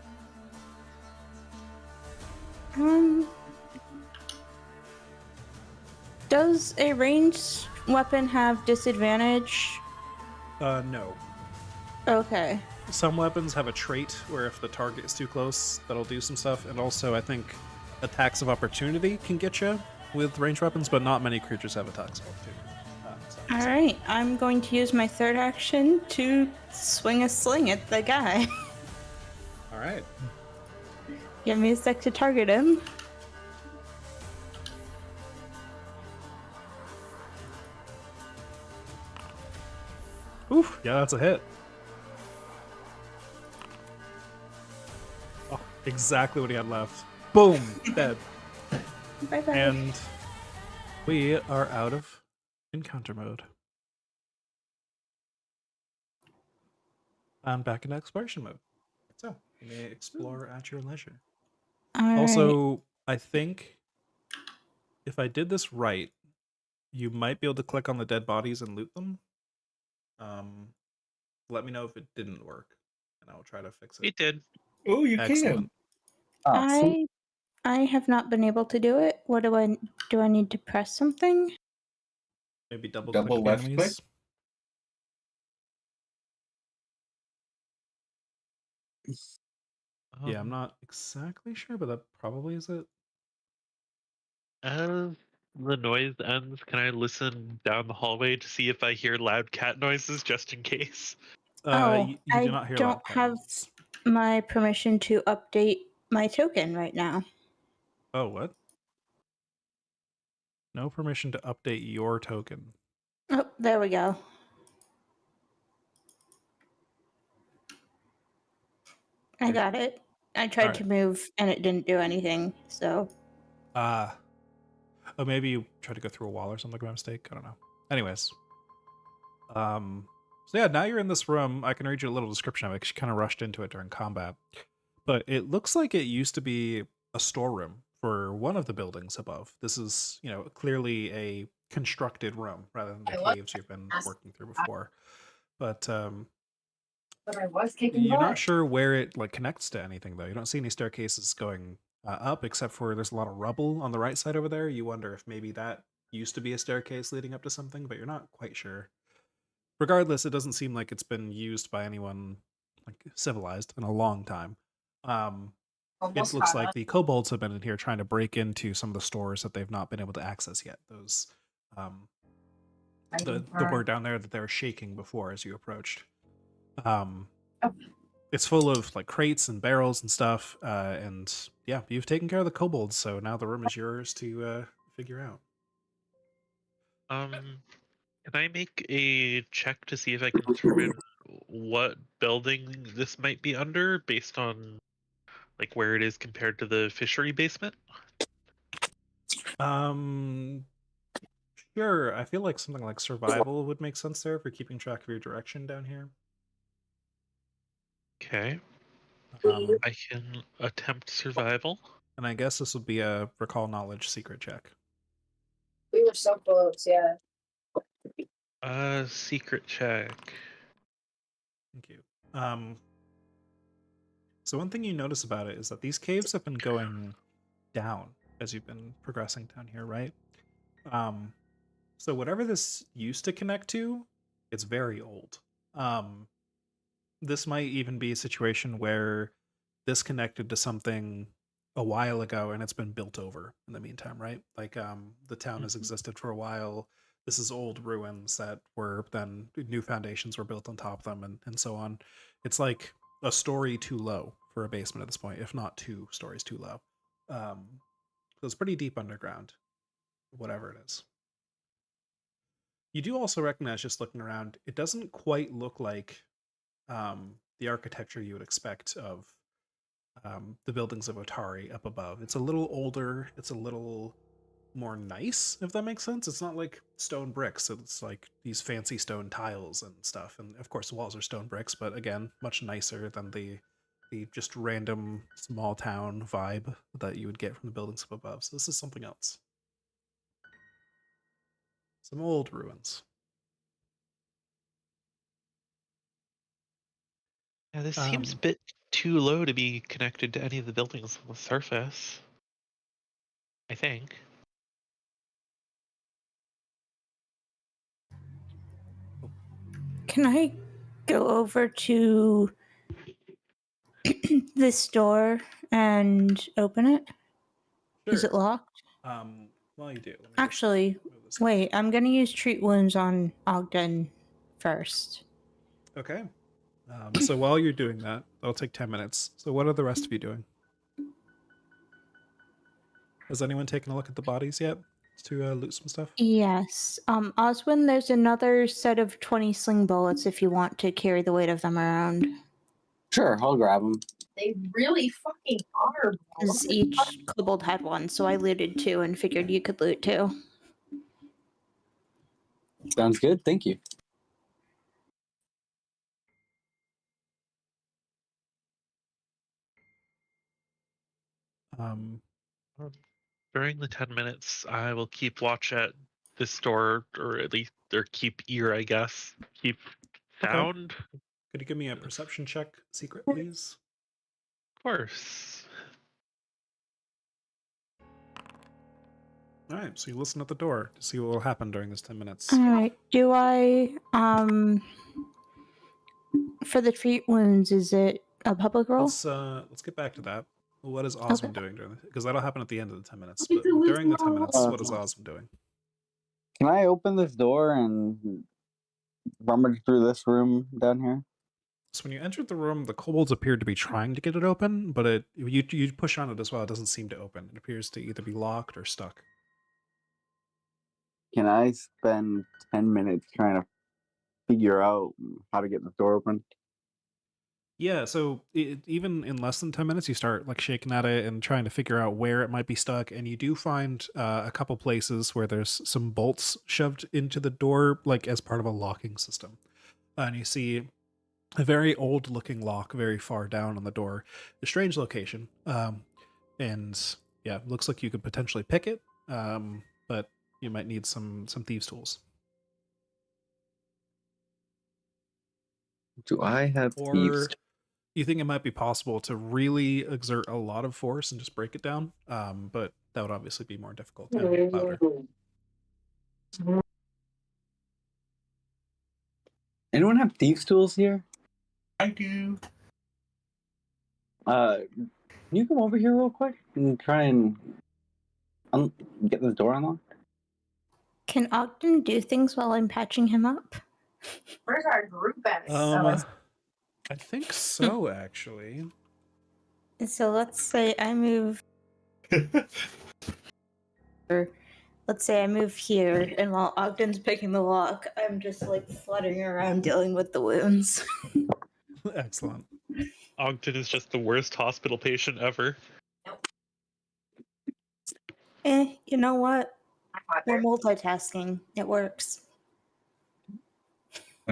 Does a ranged weapon have disadvantage? No. Okay. Some weapons have a trait where if the target is too close, that'll do some stuff. And also, I think attacks of opportunity can get you with ranged weapons, but not many creatures have attacks of opportunity. All right, I'm going to use my third action to swing a sling at the guy. All right. Give me a sec to target him. Oof, yeah, that's a hit. Oh, exactly what he had left. Boom, dead. Bye-bye. And we are out of encounter mode. And back in exploration mode. So, you may explore at your leisure. All right. Also, I think if I did this right, you might be able to click on the dead bodies and loot them. Let me know if it didn't work, and I'll try to fix it. It did. Oh, you Excellent. Oh, I have not been able to do it. What do I need to press something? Maybe double Double click left enemies. Yeah, I'm not exactly sure, but that probably is it. As the noise ends, can I listen down the hallway to see if I hear loud cat noises just in case? You do not hear don't loud cat have noises. my permission to update my token right now. Oh, what? No permission to update your token. Oh, there we go. I got it. I tried Alright. to move and it didn't do anything, so. Oh, maybe you tried to go through a wall or something by mistake. I don't know. Anyways. So yeah, now you're in this room. I can read you a little description of it because you kind of rushed into it during combat. But it looks like it used to be a storeroom for one of the buildings above. This is, clearly a constructed room rather than the caves you've been working through before. But But I was kicking you're not butt. sure where it connects to anything though. You don't see any staircases going up, except for there's a lot of rubble on the right side over there. You wonder if maybe that used to be a staircase leading up to something, but you're not quite sure. Regardless, it doesn't seem like it's been used by anyone civilized in a long time. It looks like the kobolds have been in here trying to break into some of the stores that they've not been able to access yet. Those the word down there that they were shaking before as you approached. It's full of crates and barrels and stuff, and yeah, you've taken care of the kobolds, so now the room is yours to figure out. Can I make a check to see if I can determine what building this might be under based on where it is compared to the fishery basement? Sure. I feel like something like survival would make sense there for keeping track of your direction down here. Okay. Um, I can attempt survival. and I guess this would be a recall knowledge secret check. We were so close, yeah. Secret check. Thank you. So one thing you notice about it is that these caves have been going down as you've been progressing down here, right? So whatever this used to connect to, it's very old. This might even be a situation where this connected to something a while ago and it's been built over in the meantime, right? The town has existed for a while. This is old ruins that were then new foundations were built on top of them and so on. It's like a story too low for a basement at this point, if not 2 stories too low. So it's pretty deep underground, whatever it is. You do also recognize, just looking around, it doesn't quite look like the architecture you would expect of the buildings of Otari up above. It's a little older. It's a little more nice, if that makes sense. It's not like stone bricks. It's like these fancy stone tiles and stuff. And of course, the walls are stone bricks, but again, much nicer than the just random small town vibe that you would get from the buildings up above. So this is something else. Some old ruins. Yeah, this seems a bit too low to be connected to any of the buildings on the surface. I think. Can I go over to this door and open it? Sure. Is it locked? Well, you do. Let me Actually, wait, I'm going to use treat wounds on Ogden first. Okay. So while you're doing that, that'll take 10 minutes. So what are the rest of you doing? Has anyone taken a look at the bodies yet to loot some stuff? Yes. Oswin, there's another set of 20 sling bullets if you want to carry the weight of them around. Sure, I'll grab them. They really fucking are. Because each kobold had one, so I looted 2 and figured you could loot 2. Sounds good. Thank you. During the 10 minutes, I will keep watch at this door, or at least, or keep ear, I guess. Keep sound. Okay. Could you give me a perception check, secret, please? Of course. All right, so you listen at the door to see what will happen during this 10 minutes. All right. Do I, for the treat wounds, is it a public roll? Let's get back to that. What is Osmond doing during this? Because that'll happen at the end of the 10 minutes. But during the 10 minutes, what is Osmond doing? Can I open this door and rummage through this room down here? So when you entered the room, the kobolds appeared to be trying to get it open, but you push on it as well. It doesn't seem to open. It appears to either be locked or stuck. Can I spend 10 minutes trying to figure out how to get the door open? Yeah, so even in less than 10 minutes, you start like shaking at it and trying to figure out where it might be stuck. And you do find a couple places where there's some bolts shoved into the door, like as part of a locking system. And you see a very old looking lock very far down on the door. A strange location. And yeah, looks like you could potentially pick it, but you might need some thieves' tools. Do I have thieves? Or you think it might be possible to really exert a lot of force and just break it down, but that would obviously be more difficult and louder. Anyone have thieves' tools here? I do. Can you come over here real quick and try and get this door unlocked? Can Ogden do things while I'm patching him up? Where's our group at? I think so, actually. So let's say I move. Let's say I move here, and while Ogden's picking the lock, I'm just like fluttering around dealing with the wounds. Excellent. Ogden is just the worst hospital patient ever. You know what? We're multitasking. It works.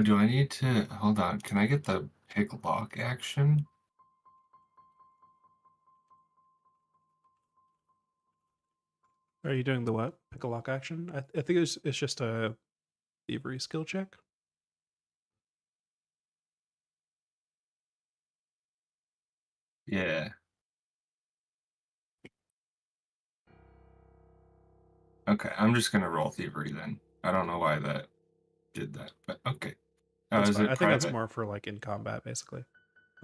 Do I need to hold on? Can I get the pick lock action? Are you doing the what? Pick a lock action? I think it's just a thievery skill check. Yeah. Okay, I'm just gonna roll thievery then. I don't know why that did that, but okay. That's Is fine. it I think that's private? more for like in combat, basically.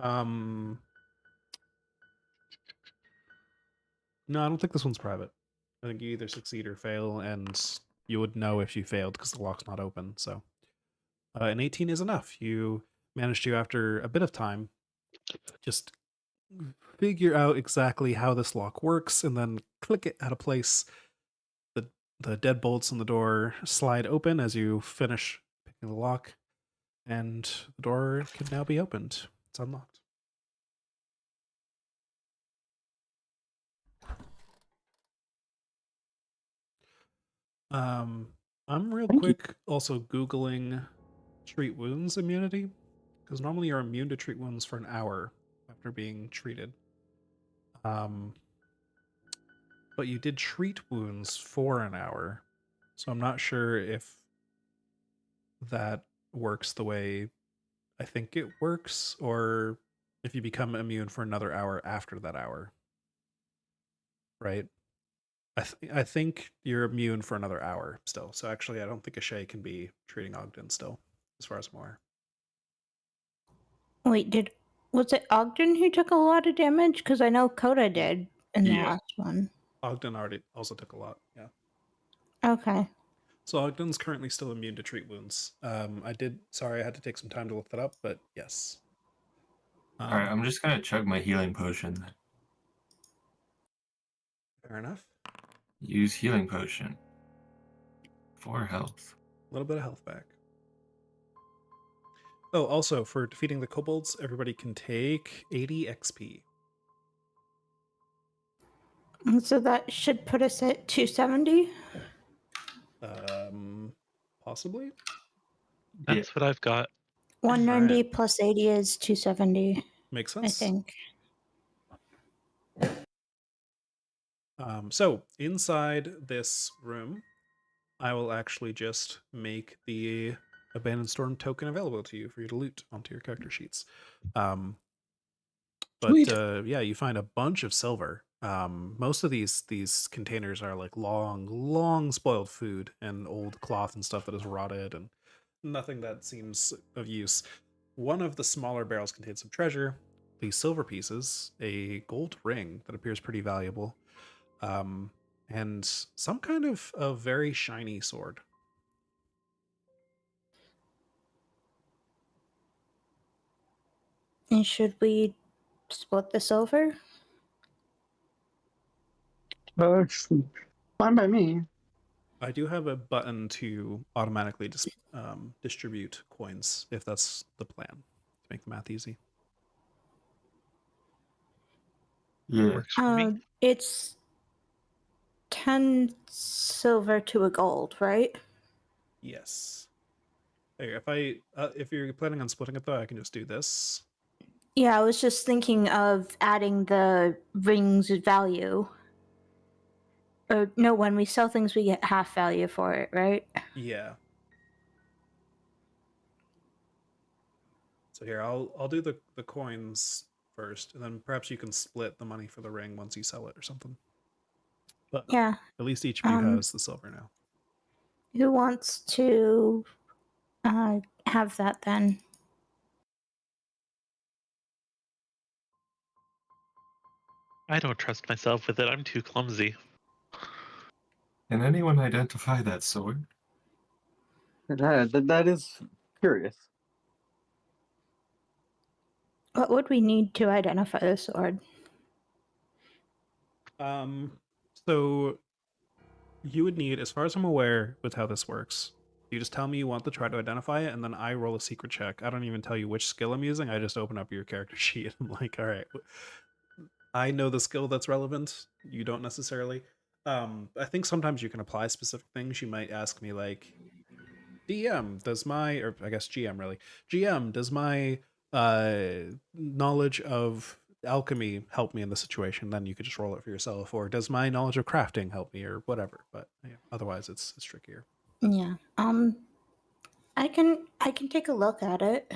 No, I don't think this one's private. I think you either succeed or fail, and you would know if you failed because the lock's not open. So, an 18 is enough. You manage to, after a bit of time, just figure out exactly how this lock works, and then click it at a place. The deadbolts on the door slide open as you finish picking the lock, and the door can now be opened. It's unlocked. I'm real quick also Googling treat wounds immunity, because normally you're immune to treat wounds for an hour after being treated. But you did treat wounds for an hour, so I'm not sure if that works the way I think it works, or if you become immune for another hour after that hour. Right? I think you're immune for another hour still. So actually, I don't think Ashay can be treating Ogden still, as far as I'm aware. Wait, was it Ogden who took a lot of damage? Because I know Coda did in the Yeah. last one. Ogden already also took a lot, yeah. Okay. So Ogden's currently still immune to treat wounds. I had to take some time to look that up, but yes. Alright, I'm just gonna chug my healing potion then. Fair enough. Use healing potion. 4 health. A little bit of health back. Oh, also, for defeating the kobolds, everybody can take 80 XP. So that should put us at 270. Possibly? That's what I've got. 190 Alright. plus 80 is 270, Makes I sense. think. So inside this room, I will actually just make the Abandoned Storm token available to you for you to loot onto your character sheets. Yeah, you find a bunch of silver. Most of these containers are like long spoiled food and old cloth and stuff that is rotted and nothing that seems of use. One of the smaller barrels contains some treasure, these silver pieces, a gold ring that appears pretty valuable, and some kind of a very shiny sword. And should we split this over? Fine by me. I do have a button to automatically distribute coins if that's the plan to make the math easy. Yeah. Works for me. It's 10 silver to a gold, right? Yes. Here, if you're planning on splitting it though, I can just do this. Yeah, I was just thinking of adding the ring's value. Or no, when we sell things, we get half value for it, right? Yeah. So here, I'll do the coins first, and then perhaps you can split the money for the ring once you sell it or something. But Yeah. at least each of you has the silver now. Who wants to have that then? I don't trust myself with it. I'm too clumsy. Can anyone identify that sword? That is curious. What would we need to identify the sword? So you would need, as far as I'm aware, with how this works, you just tell me you want to try to identify it, and then I roll a secret check. I don't even tell you which skill I'm using. I just open up your character sheet. I'm like, all right, I know the skill that's relevant. You don't necessarily. I think sometimes you can apply specific things. You might ask me like, DM, does my, or I guess GM really, GM, does my knowledge of alchemy help me in the situation? Then you could just roll it for yourself. Or does my knowledge of crafting help me, or whatever? But yeah, otherwise, it's trickier. Yeah. I can take a look at it.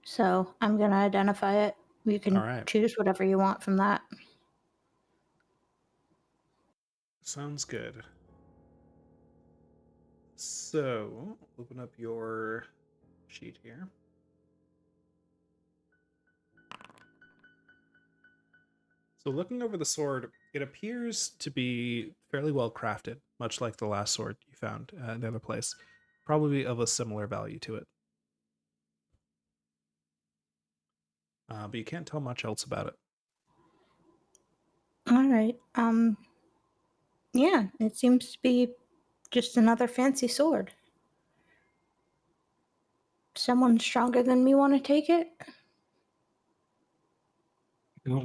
So I'm gonna identify it. You can All right. choose whatever you want from that. Sounds good. So open up your sheet here. So looking over the sword, it appears to be fairly well crafted, much like the last sword you found in the other place. Probably of a similar value to it. But you can't tell much else about it. All right. Yeah, it seems to be just another fancy sword. Someone stronger than me want to take it? I don't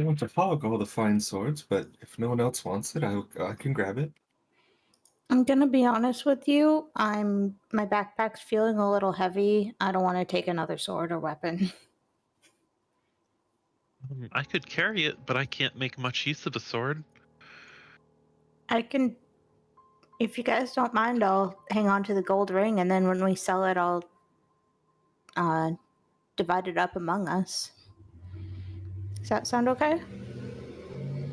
want to hog all the fine swords, but if no one else wants it, I can grab it. I'm gonna be honest with you. My backpack's feeling a little heavy. I don't want to take another sword or weapon. I could carry it, but I can't make much use of a sword. I can, if you guys don't mind, I'll hang on to the gold ring, and then when we sell it, I'll divide it up among us. Does that sound okay?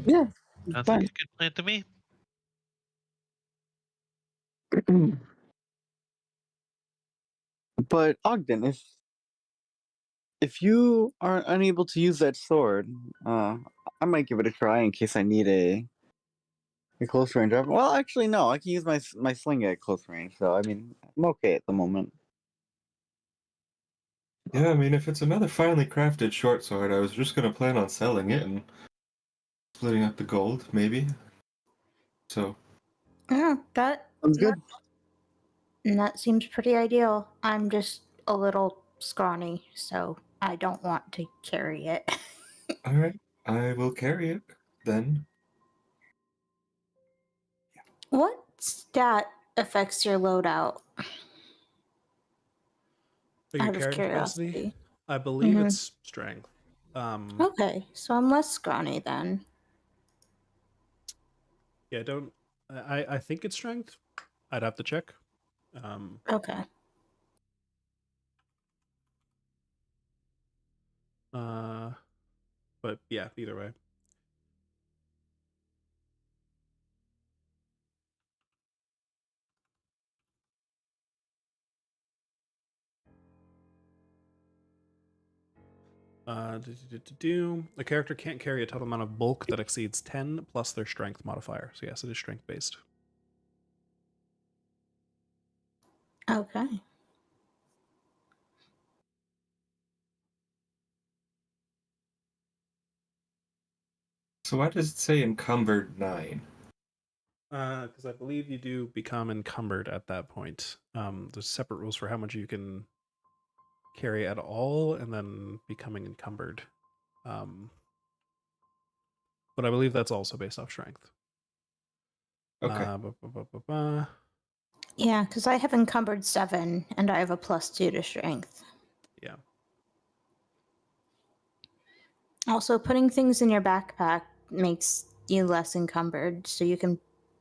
Yeah, Sounds fine. like a good plan to me. But Ogden, if you are unable to use that sword, I might give it a try in case I need a close range weapon. Well, actually, no. I can use my sling at close range, so I mean, I'm okay at the moment. Yeah, I mean, if it's another finely crafted short sword, I was just gonna plan on selling it and splitting up the gold, maybe. So, Yeah, that Sounds good. seems pretty ideal. I'm just a little scrawny, so I don't want to carry it. alright, I will carry it then. What stat affects your loadout? For your Out of character capacity, curiosity. I believe Mhm. it's strength. Okay, so I'm less scrawny then. Yeah, don't. I think it's strength. I'd have to check. Okay. But yeah, either way. A character can't carry a total amount of bulk that exceeds 10 plus their strength modifier. So yes, it is strength based. Okay. So why does it say encumbered 9? Because I believe you do become encumbered at that point. There's separate rules for how much you can carry at all, and then becoming encumbered. But I believe that's also based off strength. Okay. Yeah, because I have encumbered 7, and I have a +2 to strength. Yeah. Also, putting things in your backpack makes you less encumbered, so you can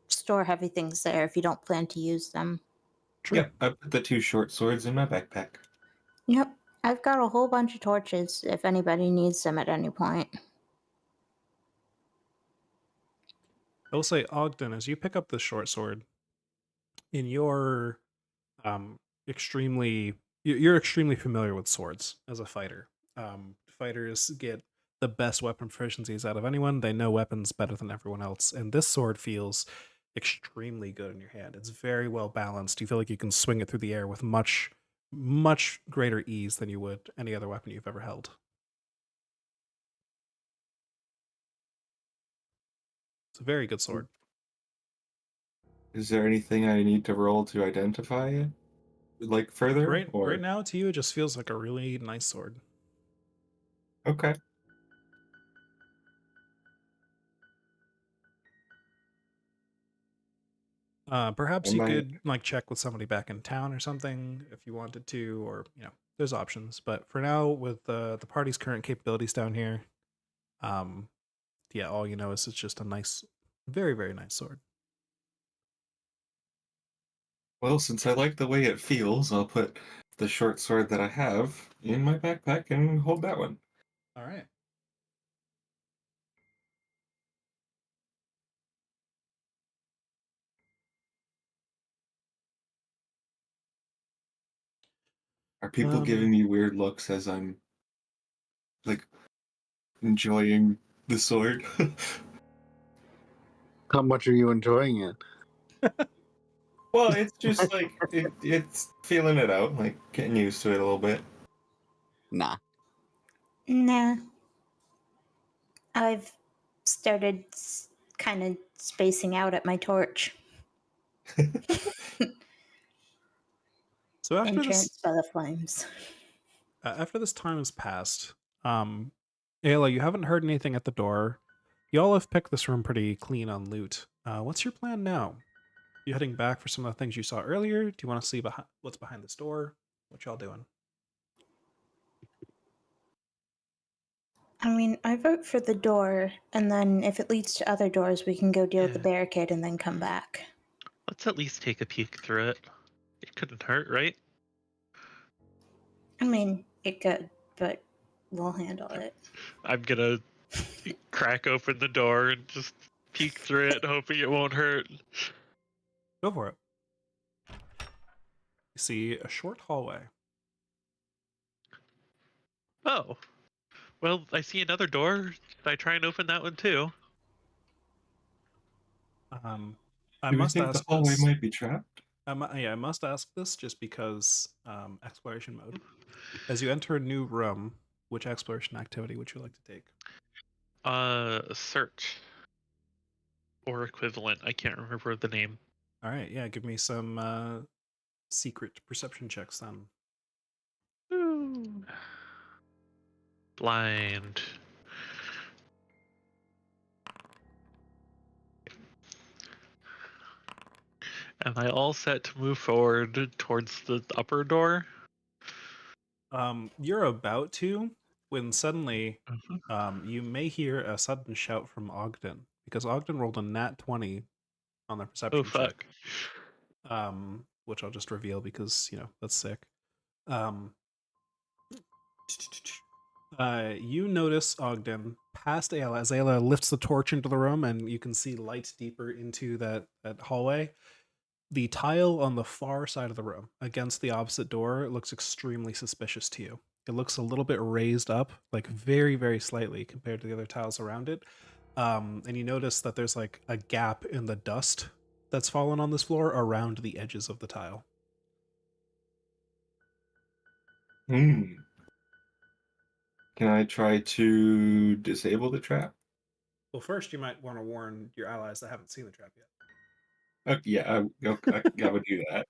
store heavy things there if you don't plan to use them. True. Yep, I put the 2 short swords in my backpack. Yep, I've got a whole bunch of torches if anybody needs them at any point. I will say, Ogden, as you pick up the short sword, in your you're extremely familiar with swords as a fighter. Fighters get the best weapon proficiencies out of anyone. They know weapons better than everyone else, and this sword feels extremely good in your hand. It's very well balanced. You feel like you can swing it through the air with much greater ease than you would any other weapon you've ever held. It's a very good sword. Is there anything I need to roll to identify it? Like further? Right now, to you, it just feels like a really nice sword. Okay. Perhaps I you might- could like check with somebody back in town or something if you wanted to, or there's options. But for now, with the party's current capabilities down here, yeah, all you know is it's just a nice, very very nice sword. Well, since I like the way it feels, I'll put the short sword that I have in my backpack and hold that one. All right. Are people giving me weird looks as I'm like enjoying the sword? How much are you enjoying it? Well, it's just like it's feeling it out, like getting used to it a little bit. Nah. Nah. I've started kind of spacing out at my torch. So Entranced by the flames. after this time has passed, Ayla, you haven't heard anything at the door. Y'all have picked this room pretty clean on loot. What's your plan now? You heading back for some of the things you saw earlier? Do you want to see what's behind this door? What y'all doing? I mean, I vote for the door, and then if it leads to other doors, we can go deal with the Yeah. barricade and then come back. Let's at least take a peek through it. It couldn't hurt, right? I mean, it could, but we'll handle it. I'm gonna crack open the door and just peek through it, hoping it won't hurt. Go for it. You see a short hallway. Oh. Well, I see another door. Should I try and open that one too? I Do we must think the ask hallway this. might be trapped? Yeah, I must ask this just because exploration mode. As you enter a new room, which exploration activity would you like to take? Search. Or equivalent. I can't remember the name. All right, yeah, give me some secret perception checks then. Ooh. Blind. Am I all set to move forward towards the upper door? You're about to when suddenly Mhm. you may hear a sudden shout from Ogden because Ogden rolled a nat 20 on the Oh perception fuck. check. Which I'll just reveal because that's sick. You notice Ogden past Ayla as Ayla lifts the torch into the room, and you can see light deeper into that hallway. The tile on the far side of the room, against the opposite door, looks extremely suspicious to you. It looks a little bit raised up, like very, very slightly compared to the other tiles around it. And you notice that there's like a gap in the dust that's fallen on this floor around the edges of the tile. Hmm. Can I try to disable the trap? Well, first you might want to warn your allies that haven't seen the trap yet. Yeah, I would do that.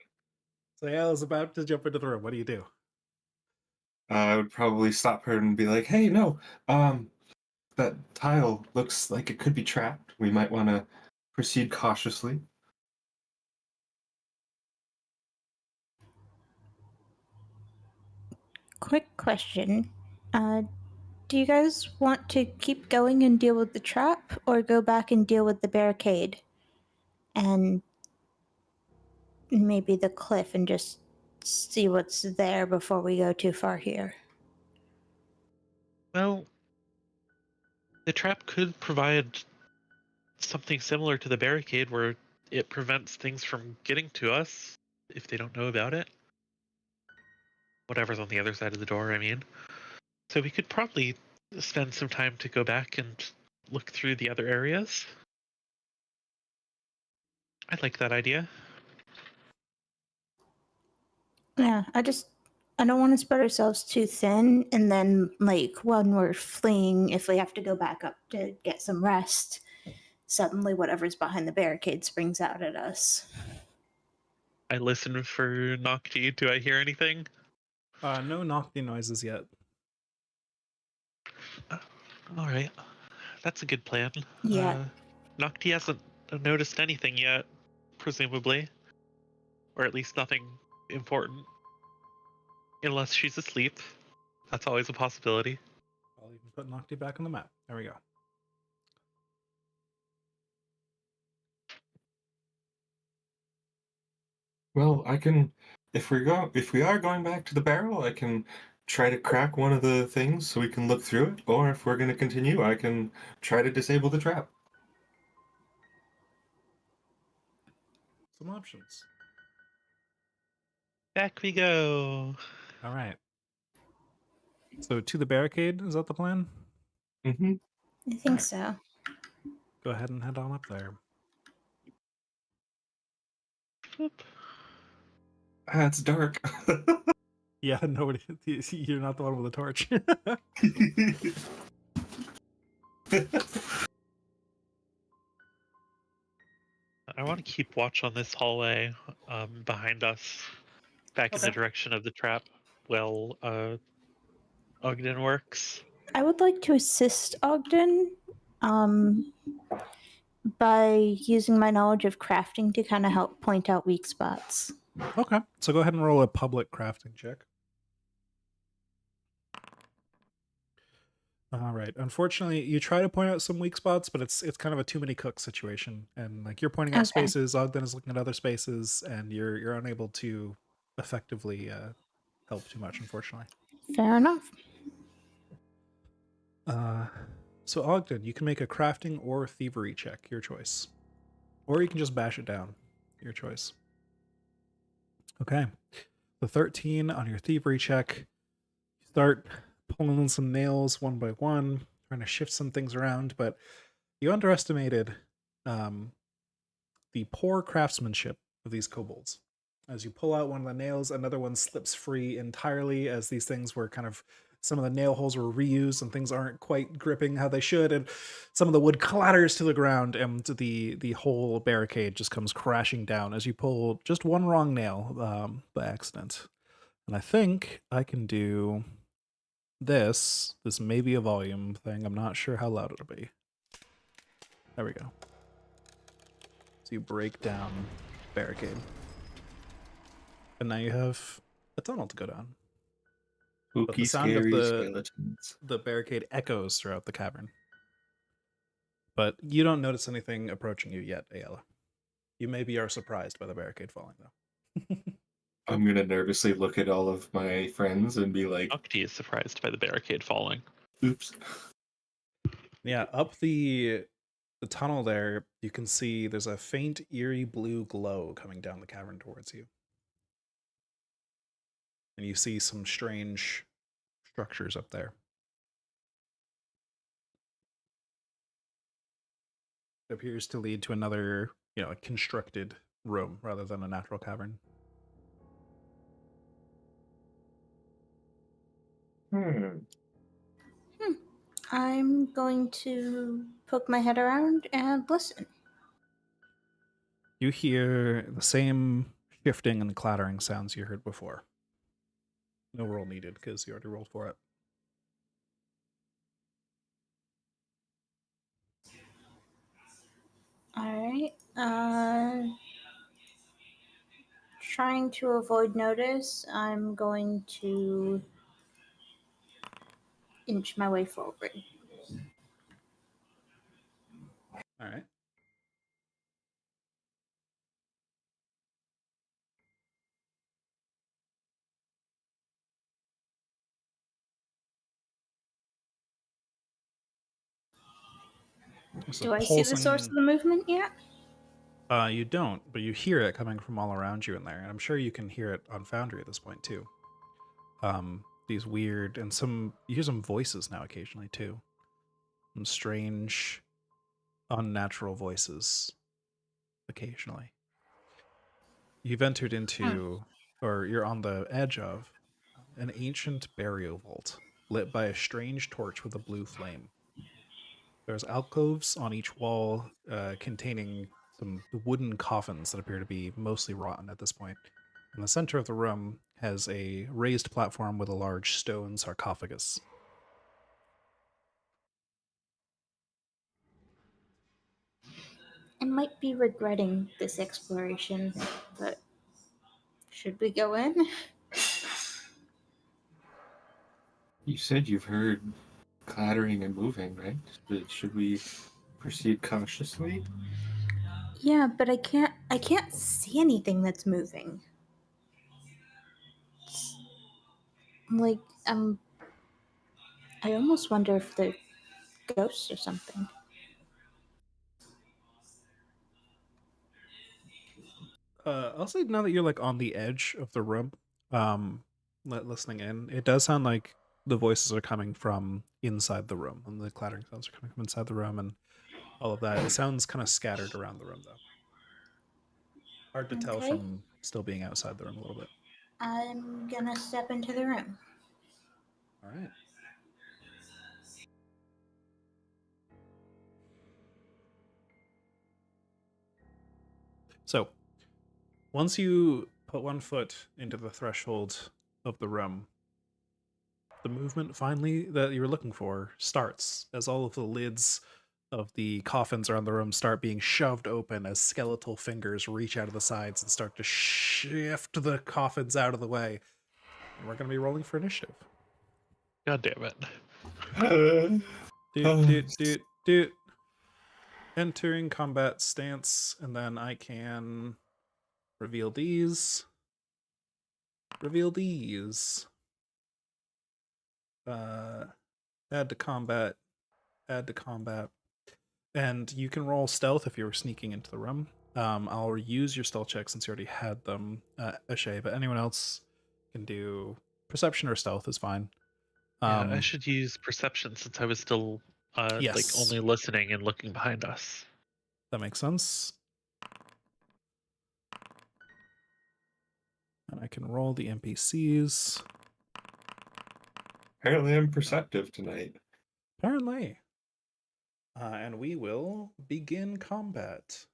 So Ayala's about to jump into the room. What do you do? I would probably stop her and be like, "Hey, no, um, that tile looks like it could be trapped. We might want to proceed cautiously." Quick question. Do you guys want to keep going and deal with the trap, or go back and deal with the barricade? And maybe the cliff and just see what's there before we go too far here? Well, the trap could provide something similar to the barricade where it prevents things from getting to us if they don't know about it. Whatever's on the other side of the door, I mean. So we could probably spend some time to go back and look through the other areas. I like that idea. Yeah, I don't want to spread ourselves too thin, and then like when we're fleeing, if we have to go back up to get some rest, suddenly whatever's behind the barricade springs out at us. I listen for Nocti. Do I hear anything? No knocking noises yet. All right, that's a good plan. Yeah. Nocti hasn't noticed anything yet, presumably, or at least nothing important, unless she's asleep. That's always a possibility. I'll even put Nocti back on the map. There we go. Well, I can, if we are going back to the barrel, I can try to crack one of the things so we can look through it. Or if we're going to continue, I can try to disable the trap. Some options. Back we go. All right. So to the barricade, is that the plan? Mm-hmm. I think so. Go ahead and head on up there. Whoop. Ah, it's dark. Yeah, nobody. You're not the one with a torch. I want to keep watch on this hallway behind us, back in the Okay. direction of the trap. Well, Ogden works. I would like to assist Ogden um, by using my knowledge of crafting to kind of help point out weak spots. Okay, so go ahead and roll a public crafting check. All right. Unfortunately, you try to point out some weak spots, but it's kind of a too many cooks situation, and like you're pointing out Okay. spaces, Ogden is looking at other spaces, and you're unable to effectively help too much, unfortunately. Fair enough. So Ogden, you can make a crafting or thievery check, your choice, or you can just bash it down, your choice. Okay, the 13 on your thievery check. You start pulling in some nails one by one, trying to shift some things around, but you underestimated the poor craftsmanship of these kobolds. As you pull out one of the nails, another one slips free entirely, as these things were kind of, some of the nail holes were reused and things aren't quite gripping how they should, and some of the wood clatters to the ground, and the whole barricade just comes crashing down as you pull just one wrong nail by accident. And I think I can do this. This may be a volume thing. I'm not sure how loud it'll be. There we go. So you break down barricade. And now you have a tunnel to go down. But the Spooky, sound of scary the skeletons. barricade echoes throughout the cavern. But you don't notice anything approaching you yet, Ayala. You maybe are surprised by the barricade falling, though. I'm gonna nervously look at all of my friends and be like, Nocti is surprised by the barricade falling. "Oops." Yeah, up the tunnel there, you can see there's a faint, eerie blue glow coming down the cavern towards you. And you see some strange structures up there. It appears to lead to another, a constructed room rather than a natural cavern. Hmm. I'm going to poke my head around and listen. You hear the same shifting and clattering sounds you heard before. No roll needed because you already rolled for it. Alright. Trying to avoid notice, I'm going to inch my way forward. All right. It's a Do I see the source of the movement yet? You don't, but you hear it coming from all around you in there, and I'm sure you can hear it on Foundry at this point too. These weird and you hear some voices now occasionally too. Some strange, unnatural voices occasionally. You've entered into, or you're on the edge of, an ancient burial vault lit by a strange torch with a blue flame. There's alcoves on each wall containing some wooden coffins that appear to be mostly rotten at this point. In the center of the room has a raised platform with a large stone sarcophagus. I might be regretting this exploration, but should we go in? You said you've heard clattering and moving, right? Should we proceed cautiously? Yeah, but I can't see anything that's moving. Like, I almost wonder if they're ghosts or something. I'll say now that you're like on the edge of the room, listening in, it does sound like the voices are coming from inside the room, and the clattering sounds are coming from inside the room, and all of that. It sounds kind of scattered around the room, though. Hard to tell Okay. from still being outside the room a little bit. I'm gonna step into the room. All right. So, once you put one foot into the threshold of the room, the movement finally that you were looking for starts as all of the lids of the coffins around the room start being shoved open as skeletal fingers reach out of the sides and start to shift the coffins out of the way. And we're going to be rolling for initiative. God damn it. Doot. Entering combat stance, and then I can reveal these. Add to combat. And you can roll stealth if you were sneaking into the room. I'll use your stealth check since you already had them, Ashay, but anyone else can do perception or stealth is fine. Yeah, I should use perception since I was still like Yes. only listening and looking behind us. That makes sense. And I can roll the NPCs. Apparently, I'm perceptive tonight. Apparently. And we will begin combat.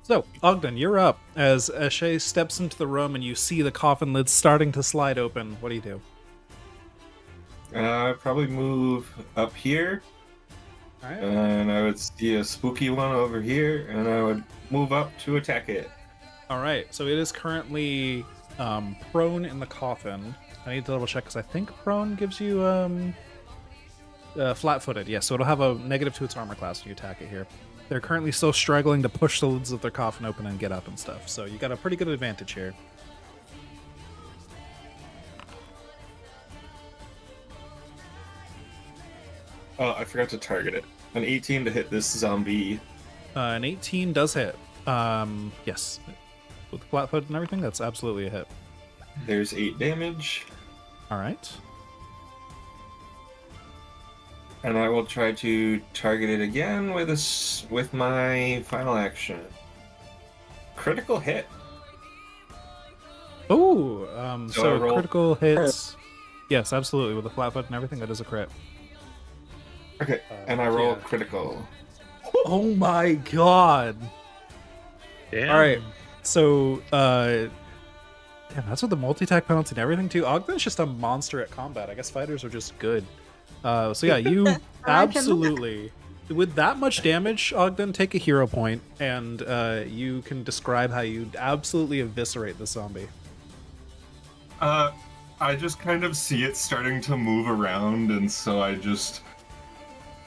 So, Ogden, you're up. As Ashay steps into the room and you see the coffin lids starting to slide open, what do you do? Probably move up here, All right. and I would see a spooky one over here, and I would move up to attack it. All right. So it is currently prone in the coffin. I need to double check because I think prone gives you flat-footed. Yeah, so it'll have a negative to its armor class when you attack it here. They're currently still struggling to push the lids of their coffin open and get up and stuff. So you got a pretty good advantage here. Oh, I forgot to target it. An 18 to hit this zombie. An 18 does hit. Yes. With the flat-footed and everything, that's absolutely a hit. There's 8 damage. All right. And I will try to target it again with my final action. critical hit. Oh, So I so roll- critical hits. Yes, absolutely. With the flat foot and everything, that is a crit. Okay, and I roll yeah. critical. Oh my god. Damn. All right. So, damn, that's with the multi-attack penalty and everything too. Ogden's just a monster at combat. I guess fighters are just good. So yeah, you absolutely, with that much damage, Ogden, take a hero point, and you can describe how you absolutely eviscerate the zombie. I just kind of see it starting to move around, and so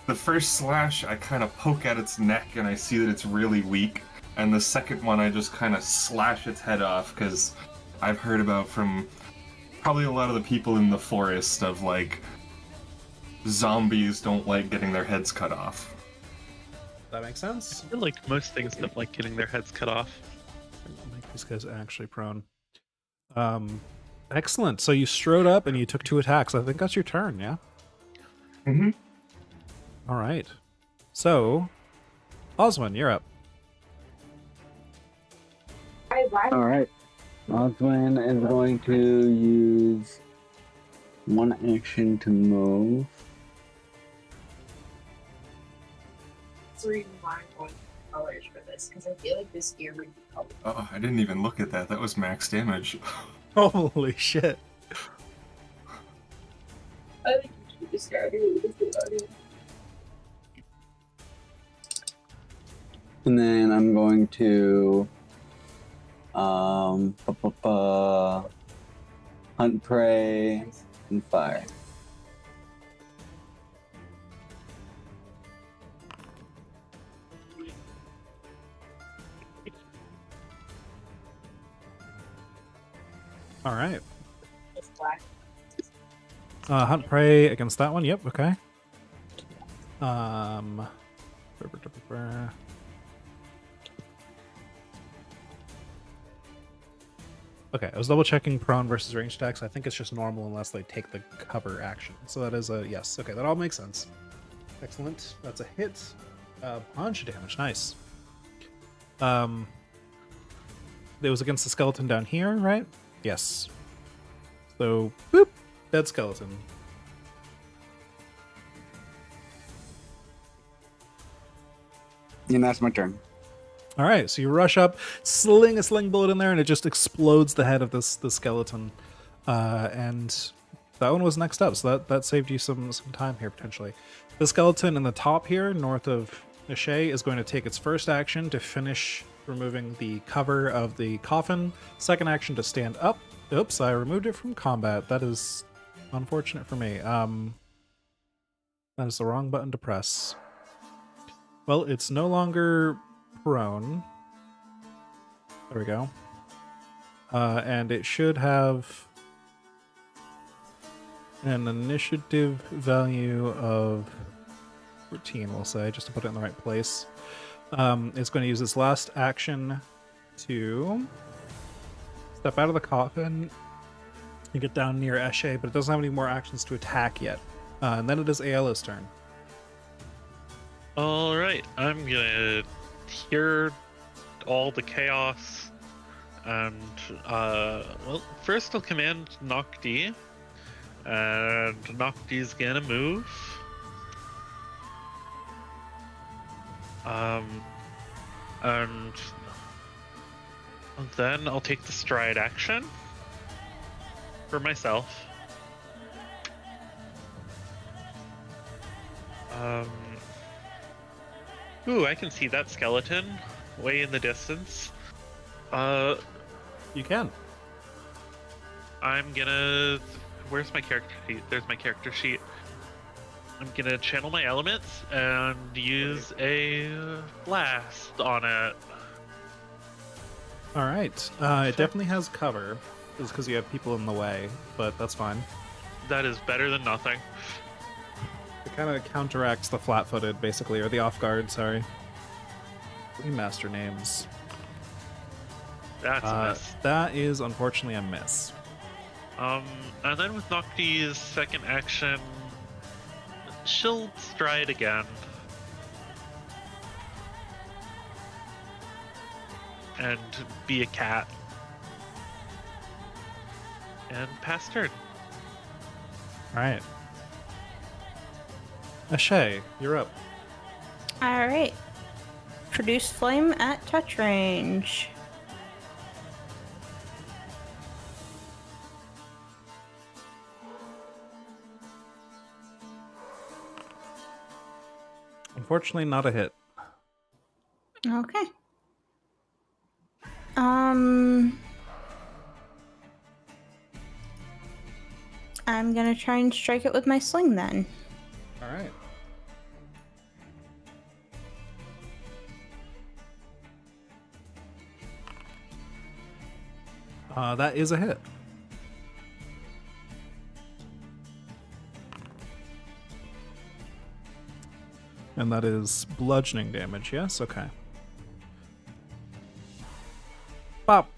the first slash, I kind of poke at its neck, and I see that it's really weak. And the second one, I just kind of slash its head off, because I've heard about from probably a lot of the people in the forest of, like, zombies don't like getting their heads cut off. That makes sense. I feel like most things don't like getting their heads cut off. Make these guys actually prone. Excellent. So you strode up and you took 2 attacks. I think that's your turn, yeah? Mm-hmm. All right. So, Oswin, you're up. All right. Oswin is going to use 1 action to move. It's the reason why I'm going colors for this, because I feel like this gear would be colored. Oh, I didn't even look at that. That was max damage. Holy shit. I think you should just start doing this. And then I'm going to hunt prey and fire. All right. It's black. Hunt prey against that one. Yep. Okay. Okay, I was double checking prone versus range attacks. I think it's just normal unless they take the cover action. So that is a yes. Okay, that all makes sense. Excellent. That's a hit. Bunch of damage. Nice. It was against the skeleton down here, right? Yes. So, boop, dead skeleton. And that's my turn. All right, so you rush up, sling a sling bullet in there, and it just explodes the head of the skeleton. And that one was next up, so that saved you some time here potentially. The skeleton in the top here, north of Nishay, is going to take its first action to finish removing the cover of the coffin. Second action to stand up. Oops, I removed it from combat. That is unfortunate for me. That is the wrong button to press. Well, it's no longer prone. There we go. And it should have an initiative value of 14, we'll say, just to put it in the right place. It's going to use its last action to step out of the coffin and get down near Eshe, but it doesn't have any more actions to attack yet. And then it is Ayala's turn. All right, I'm gonna hear all the chaos, and well, first I'll command Nocti, and Nocti's gonna move. And then I'll take the stride action for myself. Ooh, I can see that skeleton way in the distance. You can. I'm gonna... Where's my character sheet? There's my character sheet. I'm gonna channel my elements and use a blast on it. All right. It definitely has cover. It's because you have people in the way, but that's fine. That is better than nothing. It kind of counteracts the flat-footed, basically, or the off-guard, sorry. Master names. That's a miss. That is, unfortunately, a miss. And then with Nocti's second action, she'll stride again. and be a cat. And pass turn. All right. Ashay, you're up. All right. Produce flame at touch range. Unfortunately, not a hit. Okay. I'm gonna try and strike it with my sling then. All right. That is a hit. And that is bludgeoning damage, yes? Okay. Pop.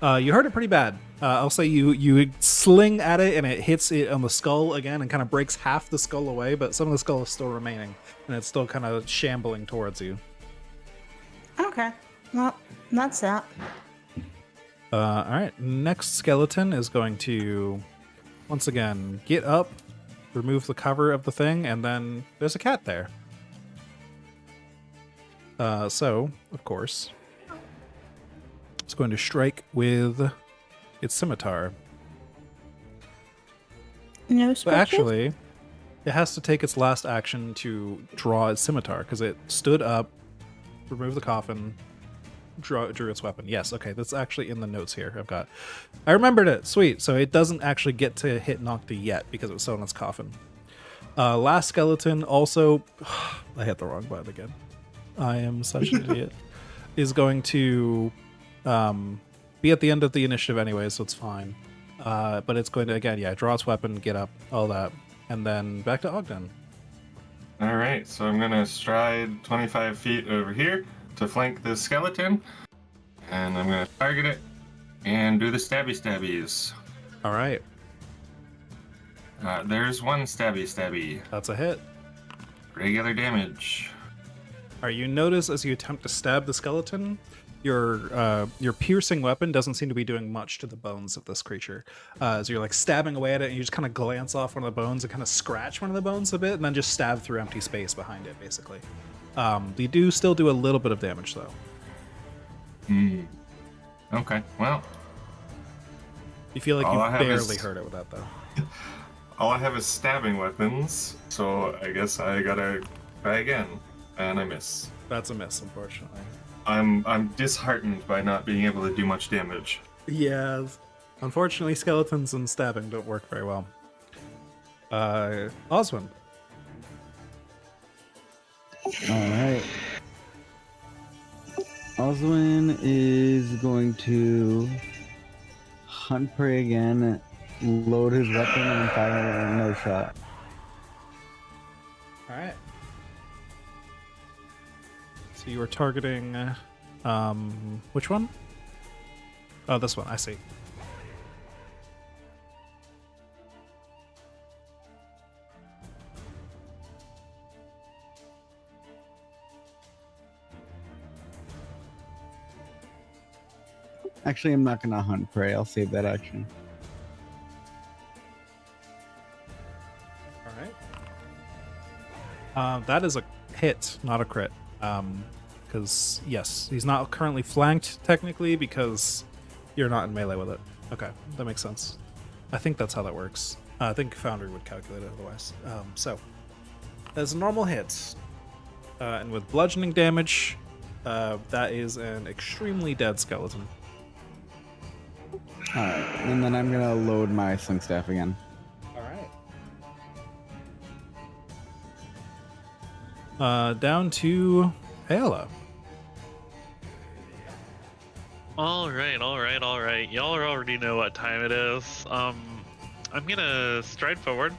You hurt it pretty bad. I'll say you sling at it and it hits it on the skull again and kind of breaks half the skull away, but some of the skull is still remaining and it's still kind of shambling towards you. Okay. Well, that's that. All right. Next skeleton is going to once again get up, remove the cover of the thing, and then there's a cat there. So of course, it's going to strike with its scimitar. No But switches? actually, it has to take its last action to draw its scimitar because it stood up, removed the coffin, drew its weapon. Yes, okay, that's actually in the notes here. I remembered it. Sweet. So it doesn't actually get to hit Nocti yet because it was still in its coffin. Last skeleton also, I hit the wrong button again. I am such an idiot. Is going to be at the end of the initiative anyway, so it's fine. But it's going to again, draw its weapon, get up, all that, and then back to Ogden. All right, so I'm gonna stride 25 feet over here to flank this skeleton, and I'm gonna target it and do the stabbies. All right, There's one stabby. that's a hit. Regular damage. All right, you notice as you attempt to stab the skeleton, your piercing weapon doesn't seem to be doing much to the bones of this creature. As you're like stabbing away at it, and you just kind of glance off one of the bones and kind of scratch one of the bones a bit, and then just stab through empty space behind it, basically. You do still do a little bit of damage, though. Okay, well, You feel like All you I have barely is- hurt it with that, though. all I have is stabbing weapons, so I guess I gotta try again, and I miss. That's a miss, unfortunately. I'm disheartened by not being able to do much damage. Yeah, unfortunately, skeletons and stabbing don't work very well. Oswin. Alright. Oswin is going to hunt prey again, load his weapon, and fire another shot. All right. So you were targeting, which one? Oh, this one. I see. Actually, I'm not gonna hunt prey. I'll save that action. All right. That is a hit, not a crit. Because yes, he's not currently flanked technically because you're not in melee with it. Okay, that makes sense. I think that's how that works. I think Foundry would calculate it otherwise. So that's a normal hit, and with bludgeoning damage, that is an extremely dead skeleton. Alright, and then I'm gonna load my sling staff again. All right. Down to Ayla. All right. Y'all already know what time it is. I'm gonna stride forward.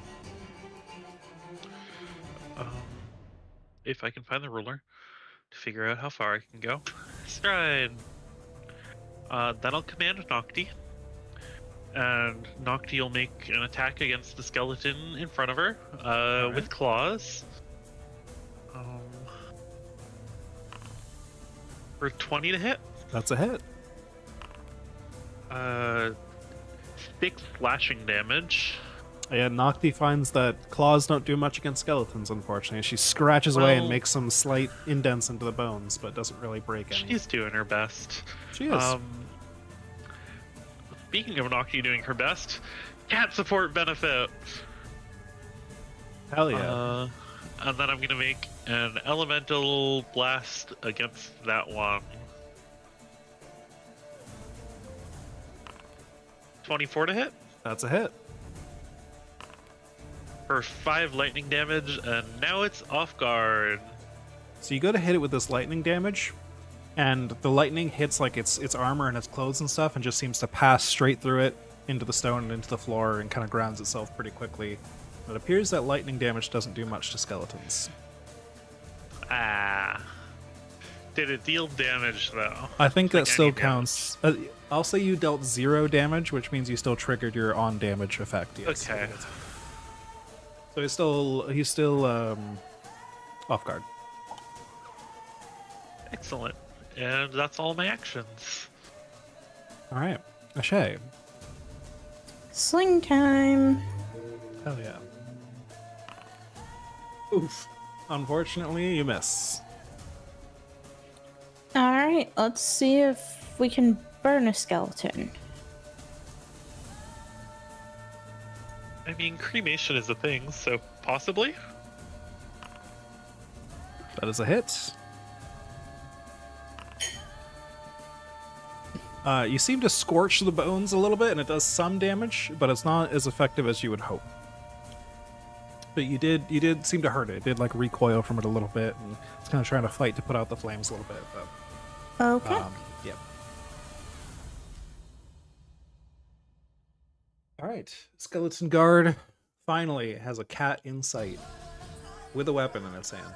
If I can find the ruler to figure out how far I can go. Stride. Then I'll command Nocti. And Nocti will make an attack against the skeleton in front of her with claws. For 20 to hit. That's a hit. 6 slashing damage. Yeah, Nocti finds that claws don't do much against skeletons, unfortunately. She scratches away and Well- makes some slight indents into the bones, but doesn't really break any. She's doing her best. She is. Speaking of Nocti doing her best, cat support benefit. Hell yeah. And then I'm gonna make an elemental blast against that one. 24 to hit That's a hit. for 5 lightning damage, and now it's off guard. So you go to hit it with this lightning damage, and the lightning hits like its armor and its clothes and stuff, and just seems to pass straight through it into the stone and into the floor, and kind of grounds itself pretty quickly. It appears that lightning damage doesn't do much to skeletons. Ah. Did it deal damage though? I think Like that still any counts. I'll say you dealt 0 damage, which means you still triggered your on damage effect. Yes. Okay. So he's still off guard. Excellent. And that's all my actions. All right, Ashay. Sling time. Hell yeah. Oof. Unfortunately, you miss. Alright, let's see if we can burn a skeleton. I mean, cremation is a thing, so possibly. That is a hit. You seem to scorch the bones a little bit, and it does some damage, but it's not as effective as you would hope. But you did seem to hurt it. It did like recoil from it a little bit, and it's kind of trying to fight to put out the flames a little bit. But Okay. yeah. All right, skeleton guard finally has a cat in sight with a weapon in its hand.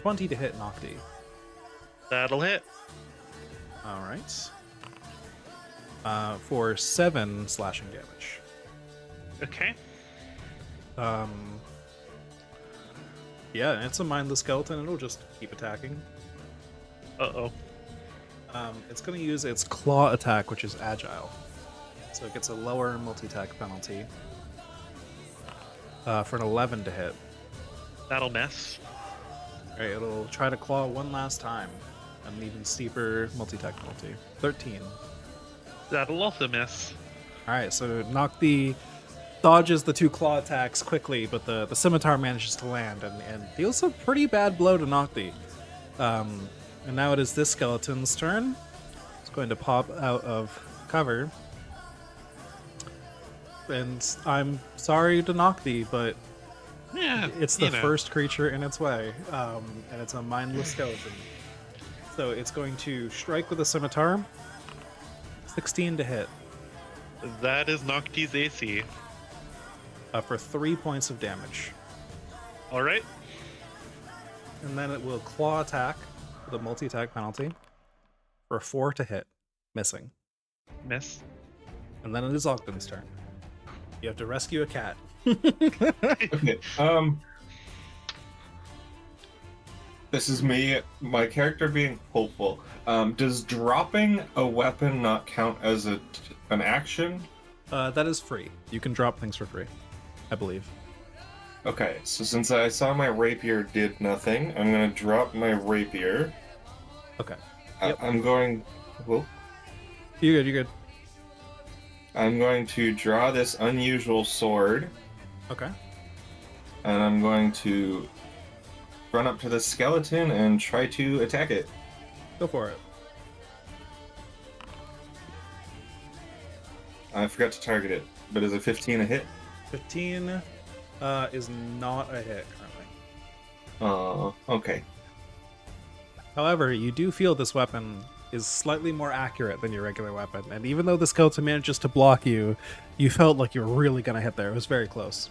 20 to hit Nocti. That'll hit. All right. For 7 slashing damage. Okay. Yeah, and it's a mindless skeleton. It'll just keep attacking. Uh-oh. It's going to use its claw attack, which is agile. So it gets a lower multi-attack penalty. For an 11 to hit. That'll miss. Alright, it'll try to claw one last time. An even steeper multi-attack penalty. 13. That'll also miss. Alright, so Nocti dodges the 2 claw attacks quickly, but the scimitar manages to land and deals a pretty bad blow to Nocti. And now it is this skeleton's turn. It's going to pop out of cover. And I'm sorry to Nocti, but Yeah, it's the you know. first creature in its way, and it's a mindless skeleton. So it's going to strike with a scimitar. 16 to hit. That is Nocti's AC. For 3 points of damage. Alright. And then it will claw attack with a multi-attack penalty for 4 to hit, missing. Miss. And then it is Ogden's turn. You have to rescue a cat. Okay. This is me, my character being hopeful. Does dropping a weapon not count as an action? That is free. You can drop things for free, I believe. Okay, so since I saw my rapier did nothing, I'm gonna drop my rapier. Okay. Yep. I'm going. Whoa. You're good, you're good. I'm going to draw this unusual sword, Okay. and I'm going to run up to the skeleton and try to attack it. Go for it. I forgot to target it, but is a 15 a hit? 15 is not a hit currently. Okay. However, you do feel this weapon is slightly more accurate than your regular weapon, and even though the skeleton manages to block you, you felt like you were really gonna hit there. It was very close.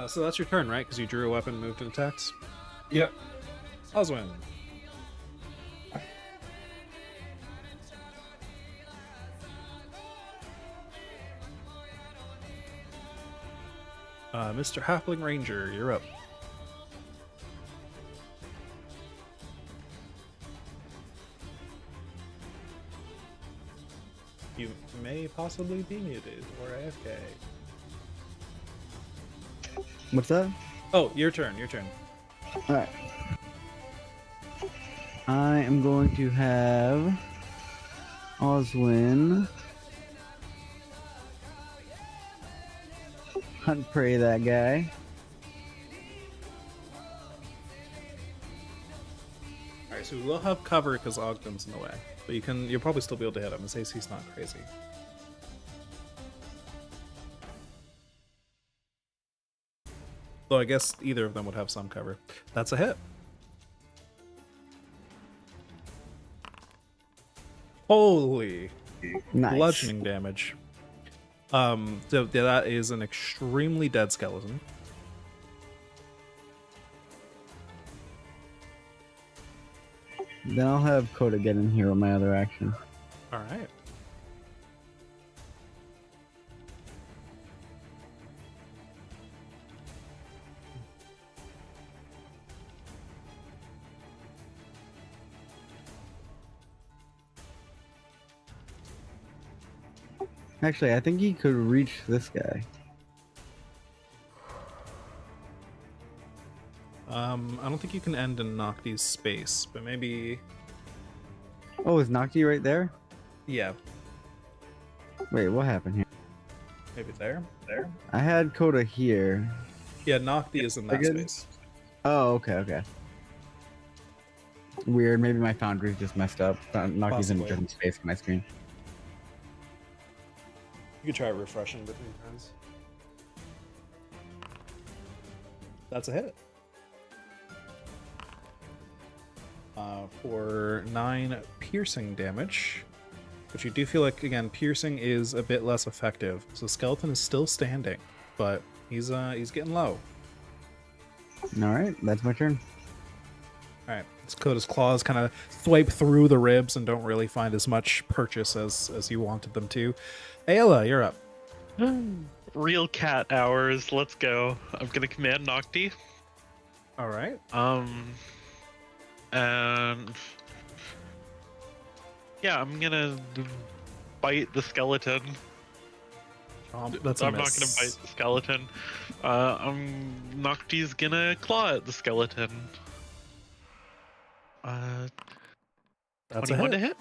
So that's your turn, right? Because you drew a weapon, moved and attacked. Yep. Oswin. Mr. Halfling Ranger, you're up. You may possibly be muted or AFK. What's that? Oh, your turn. Alright. I am going to have Oswin hunt prey that guy. Alright, so we will have cover because Ogden's in the way. But you'll probably still be able to hit him. His AC's not crazy. Though I guess either of them would have some cover. That's a hit. Holy Nice. bludgeoning damage. So yeah, that is an extremely dead skeleton. Then I'll have Coda get in here with my other action. All right. Actually, I think he could reach this guy. I don't think you can end in Nocti's space, but maybe Oh, is Nocti right there? yeah, Wait, what happened here? maybe there. I had Coda here. Yeah, Nocti is in that good. space. Oh, okay. Weird, maybe my foundry just messed up. Nocti's in a Possibly. different space on my screen. You could try refreshing between turns. That's a hit. For 9 piercing damage, but you do feel like, again, piercing is a bit less effective. So skeleton is still standing, but he's getting low. Alright, that's my turn. All right, Coda's claws kind of swipe through the ribs and don't really find as much purchase as you wanted them to. Ayla, you're up. Real cat hours. Let's go. I'm gonna command Nocti. All right. And yeah, I'm gonna bite the skeleton. That's a I'm not miss. gonna bite the skeleton. Nocti's gonna claw at the skeleton. That's 21 a to hit.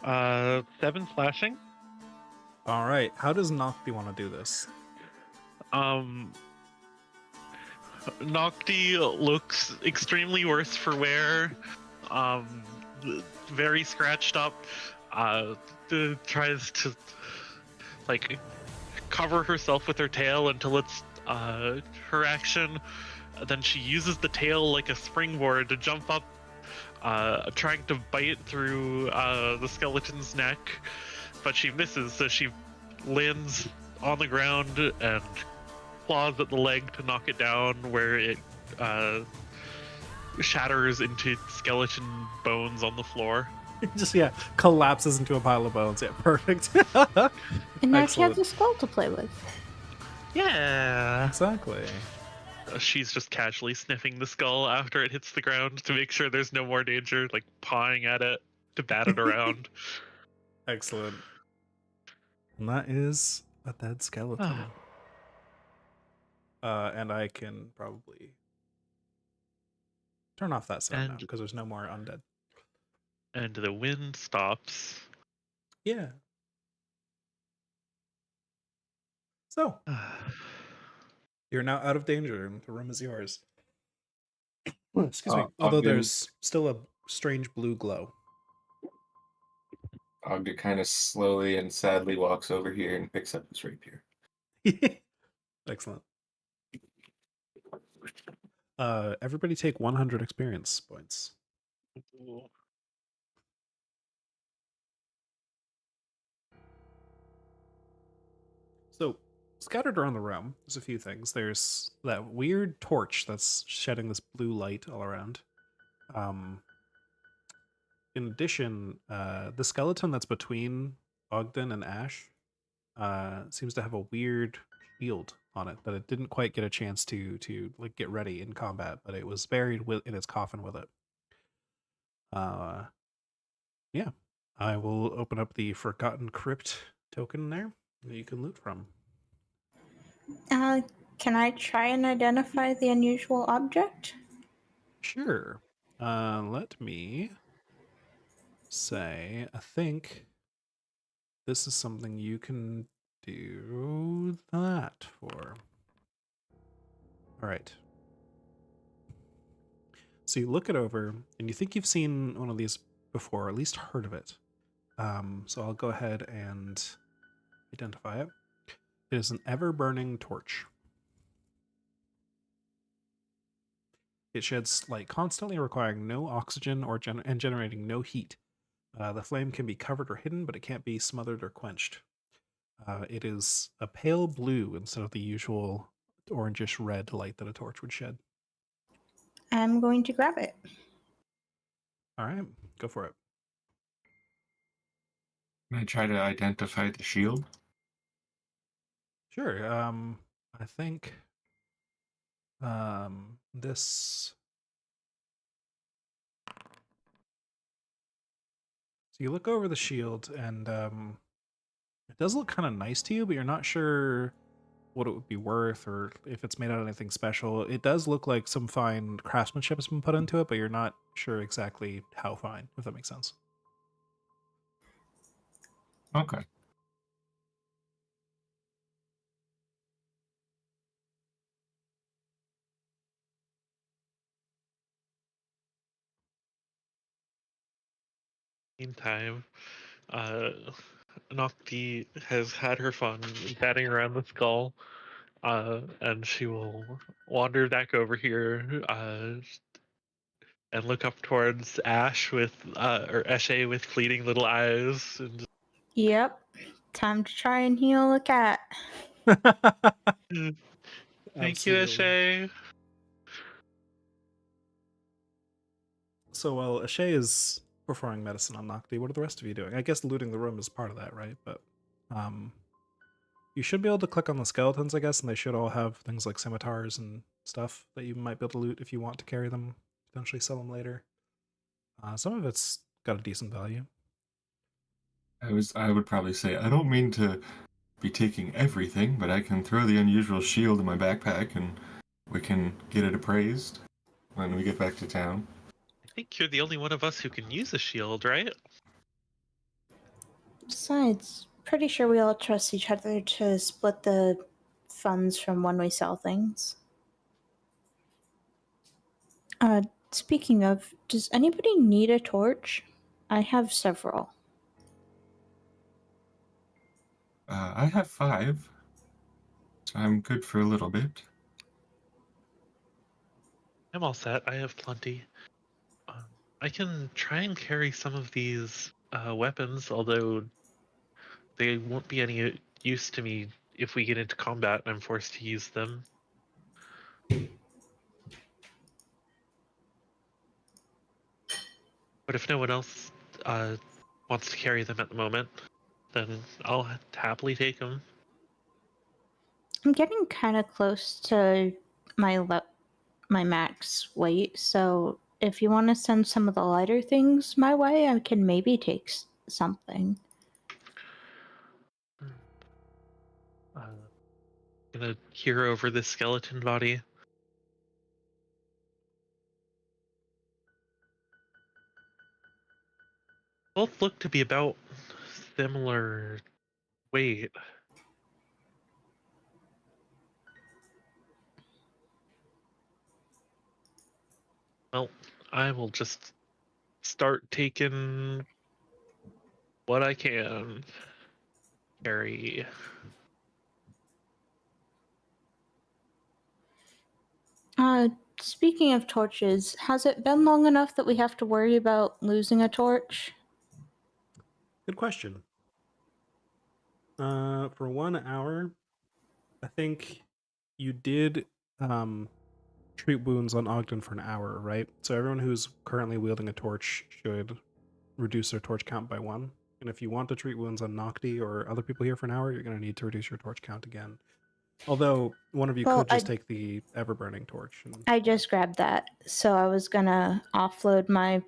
hit. 7 slashing. All right. How does Nocti want to do this? Nocti looks extremely worse for wear. Very scratched up. Tries to like cover herself with her tail until it's her action. Then she uses the tail like a springboard to jump up, trying to bite through the skeleton's neck, but she misses, so she lands on the ground and claws at the leg to knock it down, where it shatters into skeleton bones on the floor. Just collapses into a pile of bones. Yeah, perfect. And now she has Excellent. a skull to play with. Yeah. Exactly. She's just casually sniffing the skull after it hits the ground to make sure there's no more danger, like pawing at it to bat it around. Excellent. And that is a dead skeleton. And I can probably turn off that sound now And- because there's no more undead. And the wind stops. Yeah. So you're now out of danger, and the room is yours. Excuse me. Although Ogden- there's still a strange blue glow. Ogden kind of slowly and sadly walks over here and picks up his rapier. Excellent. Everybody take 100 experience points. So, scattered around the room, there's a few things. There's that weird torch that's shedding this blue light all around. In addition, the skeleton that's between Ogden and Ash seems to have a weird shield on it that it didn't quite get a chance to like get ready in combat, but it was buried in its coffin with it. Yeah, I will open up the Forgotten Crypt token there that you can loot from. Can I try and identify the unusual object? Sure. Let me say, I think this is something you can do that for. All right. So you look it over, and you think you've seen one of these before, or at least heard of it. So I'll go ahead and identify it. It is an ever-burning torch. It sheds light constantly, requiring no oxygen and generating no heat. The flame can be covered or hidden, but it can't be smothered or quenched. It is a pale blue instead of the usual orangish red light that a torch would shed. I'm going to grab it. All right, go for it. Can I try to identify the shield? Sure. I think this. So you look over the shield, and it does look kind of nice to you, but you're not sure what it would be worth or if it's made out of anything special. It does look like some fine craftsmanship has been put into it, but you're not sure exactly how fine, if that makes sense. Okay. Meantime, Nocti has had her fun batting around the skull, and she will wander back over here and look up towards Ash or Eshe with fleeting little eyes. And Yep. Time to try and heal a cat. thank you, Absolutely. Eshe. So while Ashay is performing medicine on Nocti, what are the rest of you doing? I guess looting the room is part of that, right? But you should be able to click on the skeletons, I guess, and they should all have things like scimitars and stuff that you might be able to loot if you want to carry them, potentially sell them later. Some of it's got a decent value. I would probably say I don't mean to be taking everything, but I can throw the unusual shield in my backpack and we can get it appraised when we get back to town. I think you're the only one of us who can use a shield, right? Besides, pretty sure we all trust each other to split the funds from when we sell things. Speaking of, does anybody need a torch? I have several. I have 5, so I'm good for a little bit. I'm all set. I have plenty. I can try and carry some of these weapons, although they won't be any use to me if we get into combat and I'm forced to use them. But if no one else wants to carry them at the moment, then I'll happily take them. I'm getting kind of close to my max weight, so if you want to send some of the lighter things my way, I can maybe take something. Gonna hear over this skeleton body. Both look to be about similar weight. Well, I will just start taking what I can carry. Speaking of torches, has it been long enough that we have to worry about losing a torch? Good question. For 1 hour, I think you did treat wounds on Ogden for an hour, right? So everyone who's currently wielding a torch should reduce their torch count by 1. And if you want to treat wounds on Nocti or other people here for an hour, you're going to need to reduce your torch count again. Although one of you Well, could just take the ever-burning torch. And I just grabbed that, so I was gonna offload my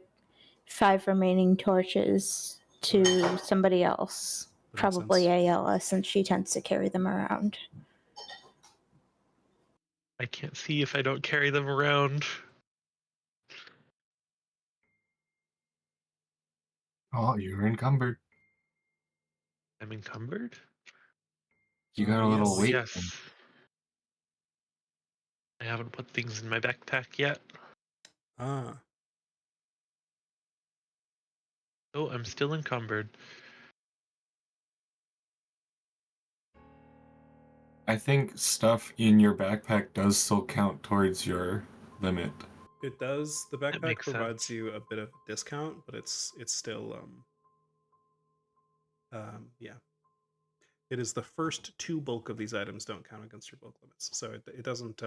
5 remaining torches to somebody else, That makes probably sense. Ayala, since she tends to carry them around. I can't see if I don't carry them around. Oh, you're encumbered. I'm encumbered? You got a little Yes. weight. Yes. I haven't put things in my backpack yet. Ah, Oh, I'm still encumbered. I think stuff in your backpack does still count towards your limit. it does. The That backpack makes provides sense. you a bit of a discount, but it's still yeah. It is the first 2 bulk of these items don't count against your bulk limits, so it doesn't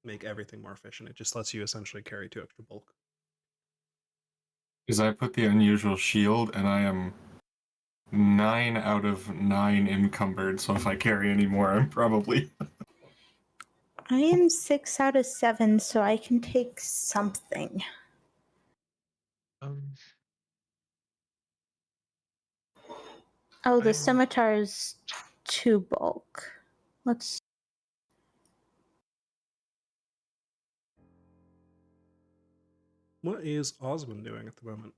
make everything more efficient. It just lets you essentially carry 2 extra bulk. Is I put the unusual shield, and I am 9 out of 9 encumbered. So if I carry any more, I'm probably. I am 6 out of 7, so I can take something. Um, Oh, the I'm scimitar's 2 bulk. Let's. What is Osmond doing at the moment?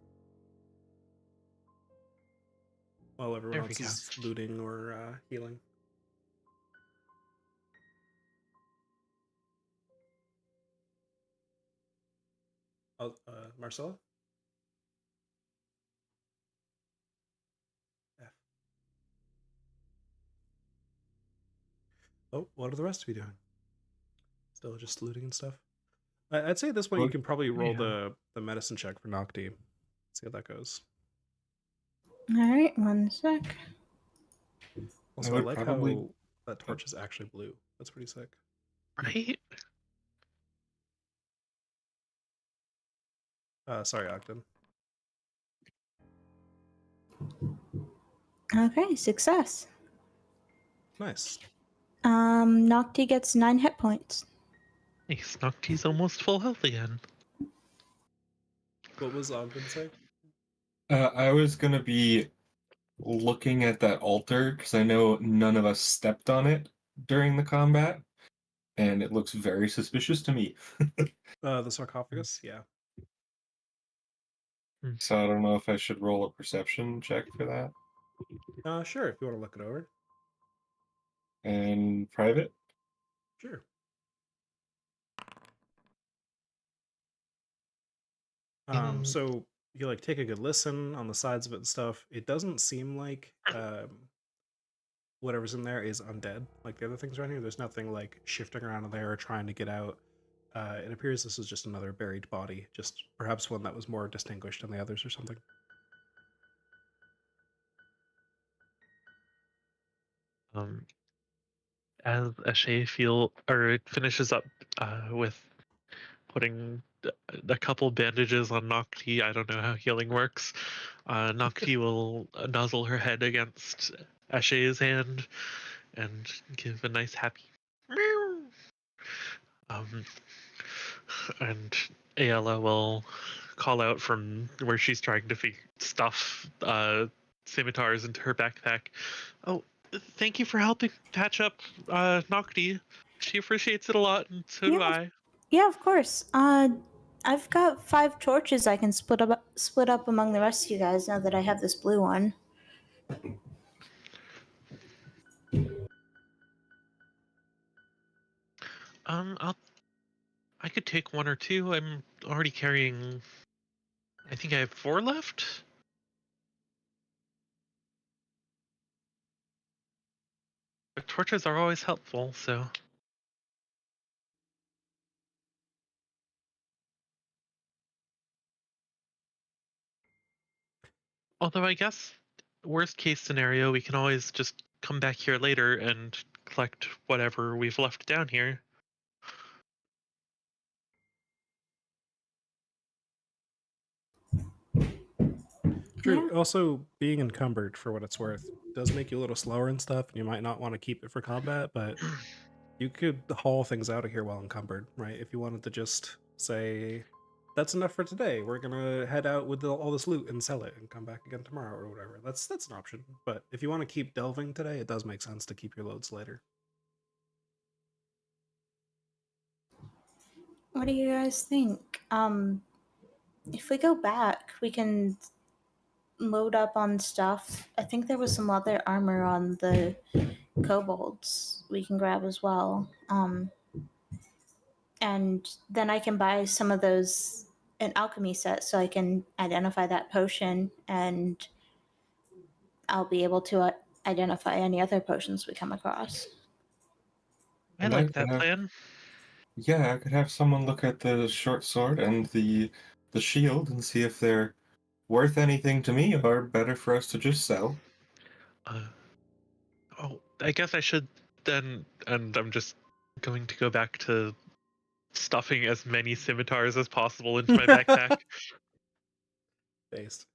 While everyone There we else go. is looting or healing. Marcella? F. Oh, what are the rest of you doing? Still just looting and stuff? I'd say at this point you can probably roll Yeah. the medicine check for Nocti. See how that goes. Alright, 1 sec. Also, I would like probably- how that torch is actually blue. That's pretty sick. right. Sorry, Ogden. Okay, success. Nice. Nocti gets 9 hit points. Nice. Nocti's almost full health again. What was Ogden say? I was gonna be looking at that altar because I know none of us stepped on it during the combat, and it looks very suspicious to me. The sarcophagus? Yeah. So I don't know if I should roll a perception check for that. Sure, if you want to look it over. And private. Sure. So you like take a good listen on the sides of it and stuff. It doesn't seem like whatever's in there is undead like the other things around here. There's nothing like shifting around in there or trying to get out. It appears this is just another buried body, just perhaps one that was more distinguished than the others or something. As Ashay finishes up with putting a couple bandages on Nocti. I don't know how healing works. Nocti will nuzzle her head against Ashay's hand and give a nice happy meow. And Ayala will call out from where she's trying to stuff scimitars into her backpack. Oh, thank you for helping patch up Nocti. She appreciates it a lot, and so do I. Yeah, of course. I've got 5 torches I can split up among the rest of you guys now that I have this blue one. I could take 1 or 2. I'm already carrying. I think I have 4 left. But torches are always helpful, so. Although I guess worst case scenario, we can always just come back here later and collect whatever we've left down here. True. Also, being encumbered, for what it's worth, does make you a little slower and stuff, and you might not want to keep it for combat, but You could haul things out of here while encumbered, right? If you wanted to just say, that's enough for today. We're gonna head out with all this loot and sell it and come back again tomorrow or whatever. That's an option. But if you want to keep delving today, it does make sense to keep your loads later. What do you guys think? If we go back, we can load up on stuff. I think there was some leather armor on the kobolds we can grab as well. And then I can buy some of those an alchemy set so I can identify that potion, and I'll be able to identify any other potions we come across. I And like could that have- plan. Yeah, I could have someone look at the short sword and the shield and see if they're worth anything to me or better for us to just sell. Oh, I guess I should then, and I'm just going to go back to stuffing as many scimitars as possible into my backpack. Based.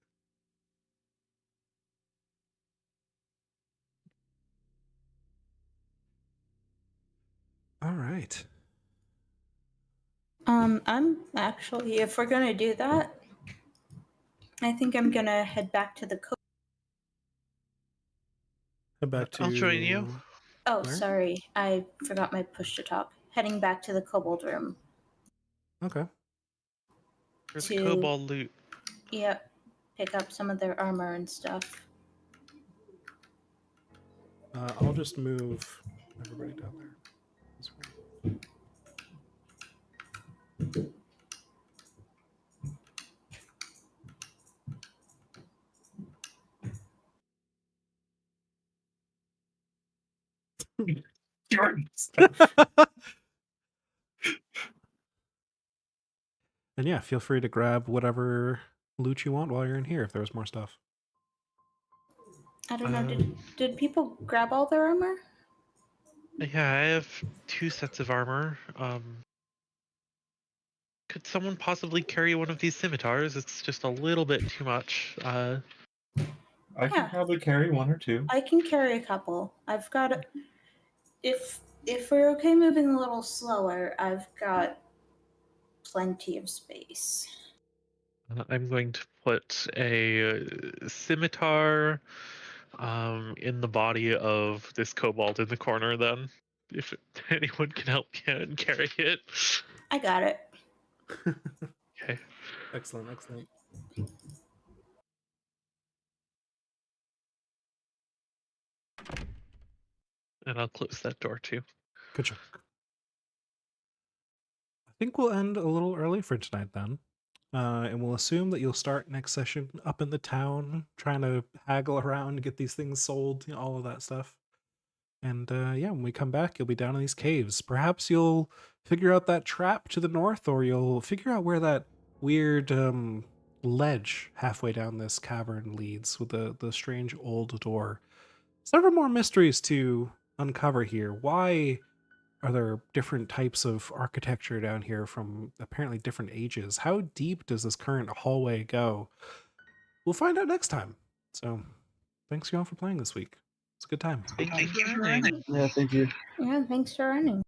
All right. I'm actually, if we're gonna do that, I think I'm gonna head back to the Head back to. I'll join you. Oh, Where? sorry, I forgot my push to talk. Heading back to the kobold room. Okay. For the To- kobold loot. Yep, pick up some of their armor and stuff. I'll just move everybody down there as well. And yeah, feel free to grab whatever loot you want while you're in here if there's more stuff. I don't know, did people grab all their armor? Yeah, I have 2 sets of armor. Could someone possibly carry one of these scimitars? It's just a little bit too much. I Yeah. can probably carry one or two. I can carry a couple. I've got if we're okay moving a little slower, I've got plenty of space. I'm going to put a scimitar in the body of this kobold in the corner then. If anyone can help carry it. I got it. Okay. Excellent, excellent. And I'll close that door too. Good job. I think we'll end a little early for tonight then. And we'll assume that you'll start next session up in the town, trying to haggle around, get these things sold, all of that stuff. And yeah, when we come back, you'll be down in these caves. Perhaps you'll figure out that trap to the north, or you'll figure out where that weird ledge halfway down this cavern leads with the strange old door. Several more mysteries to uncover here. Why are there different types of architecture down here from apparently different ages? How deep does this current hallway go? We'll find out next time. So, thanks y'all for playing this week. It's a good time. Thank you for running. Yeah, thank you. Yeah, thanks for running.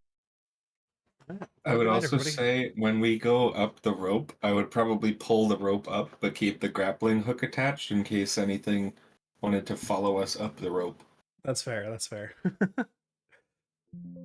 I would Good night, also everybody. say when we go up the rope, I would probably pull the rope up, but keep the grappling hook attached in case anything wanted to follow us up the rope. That's fair. That's fair.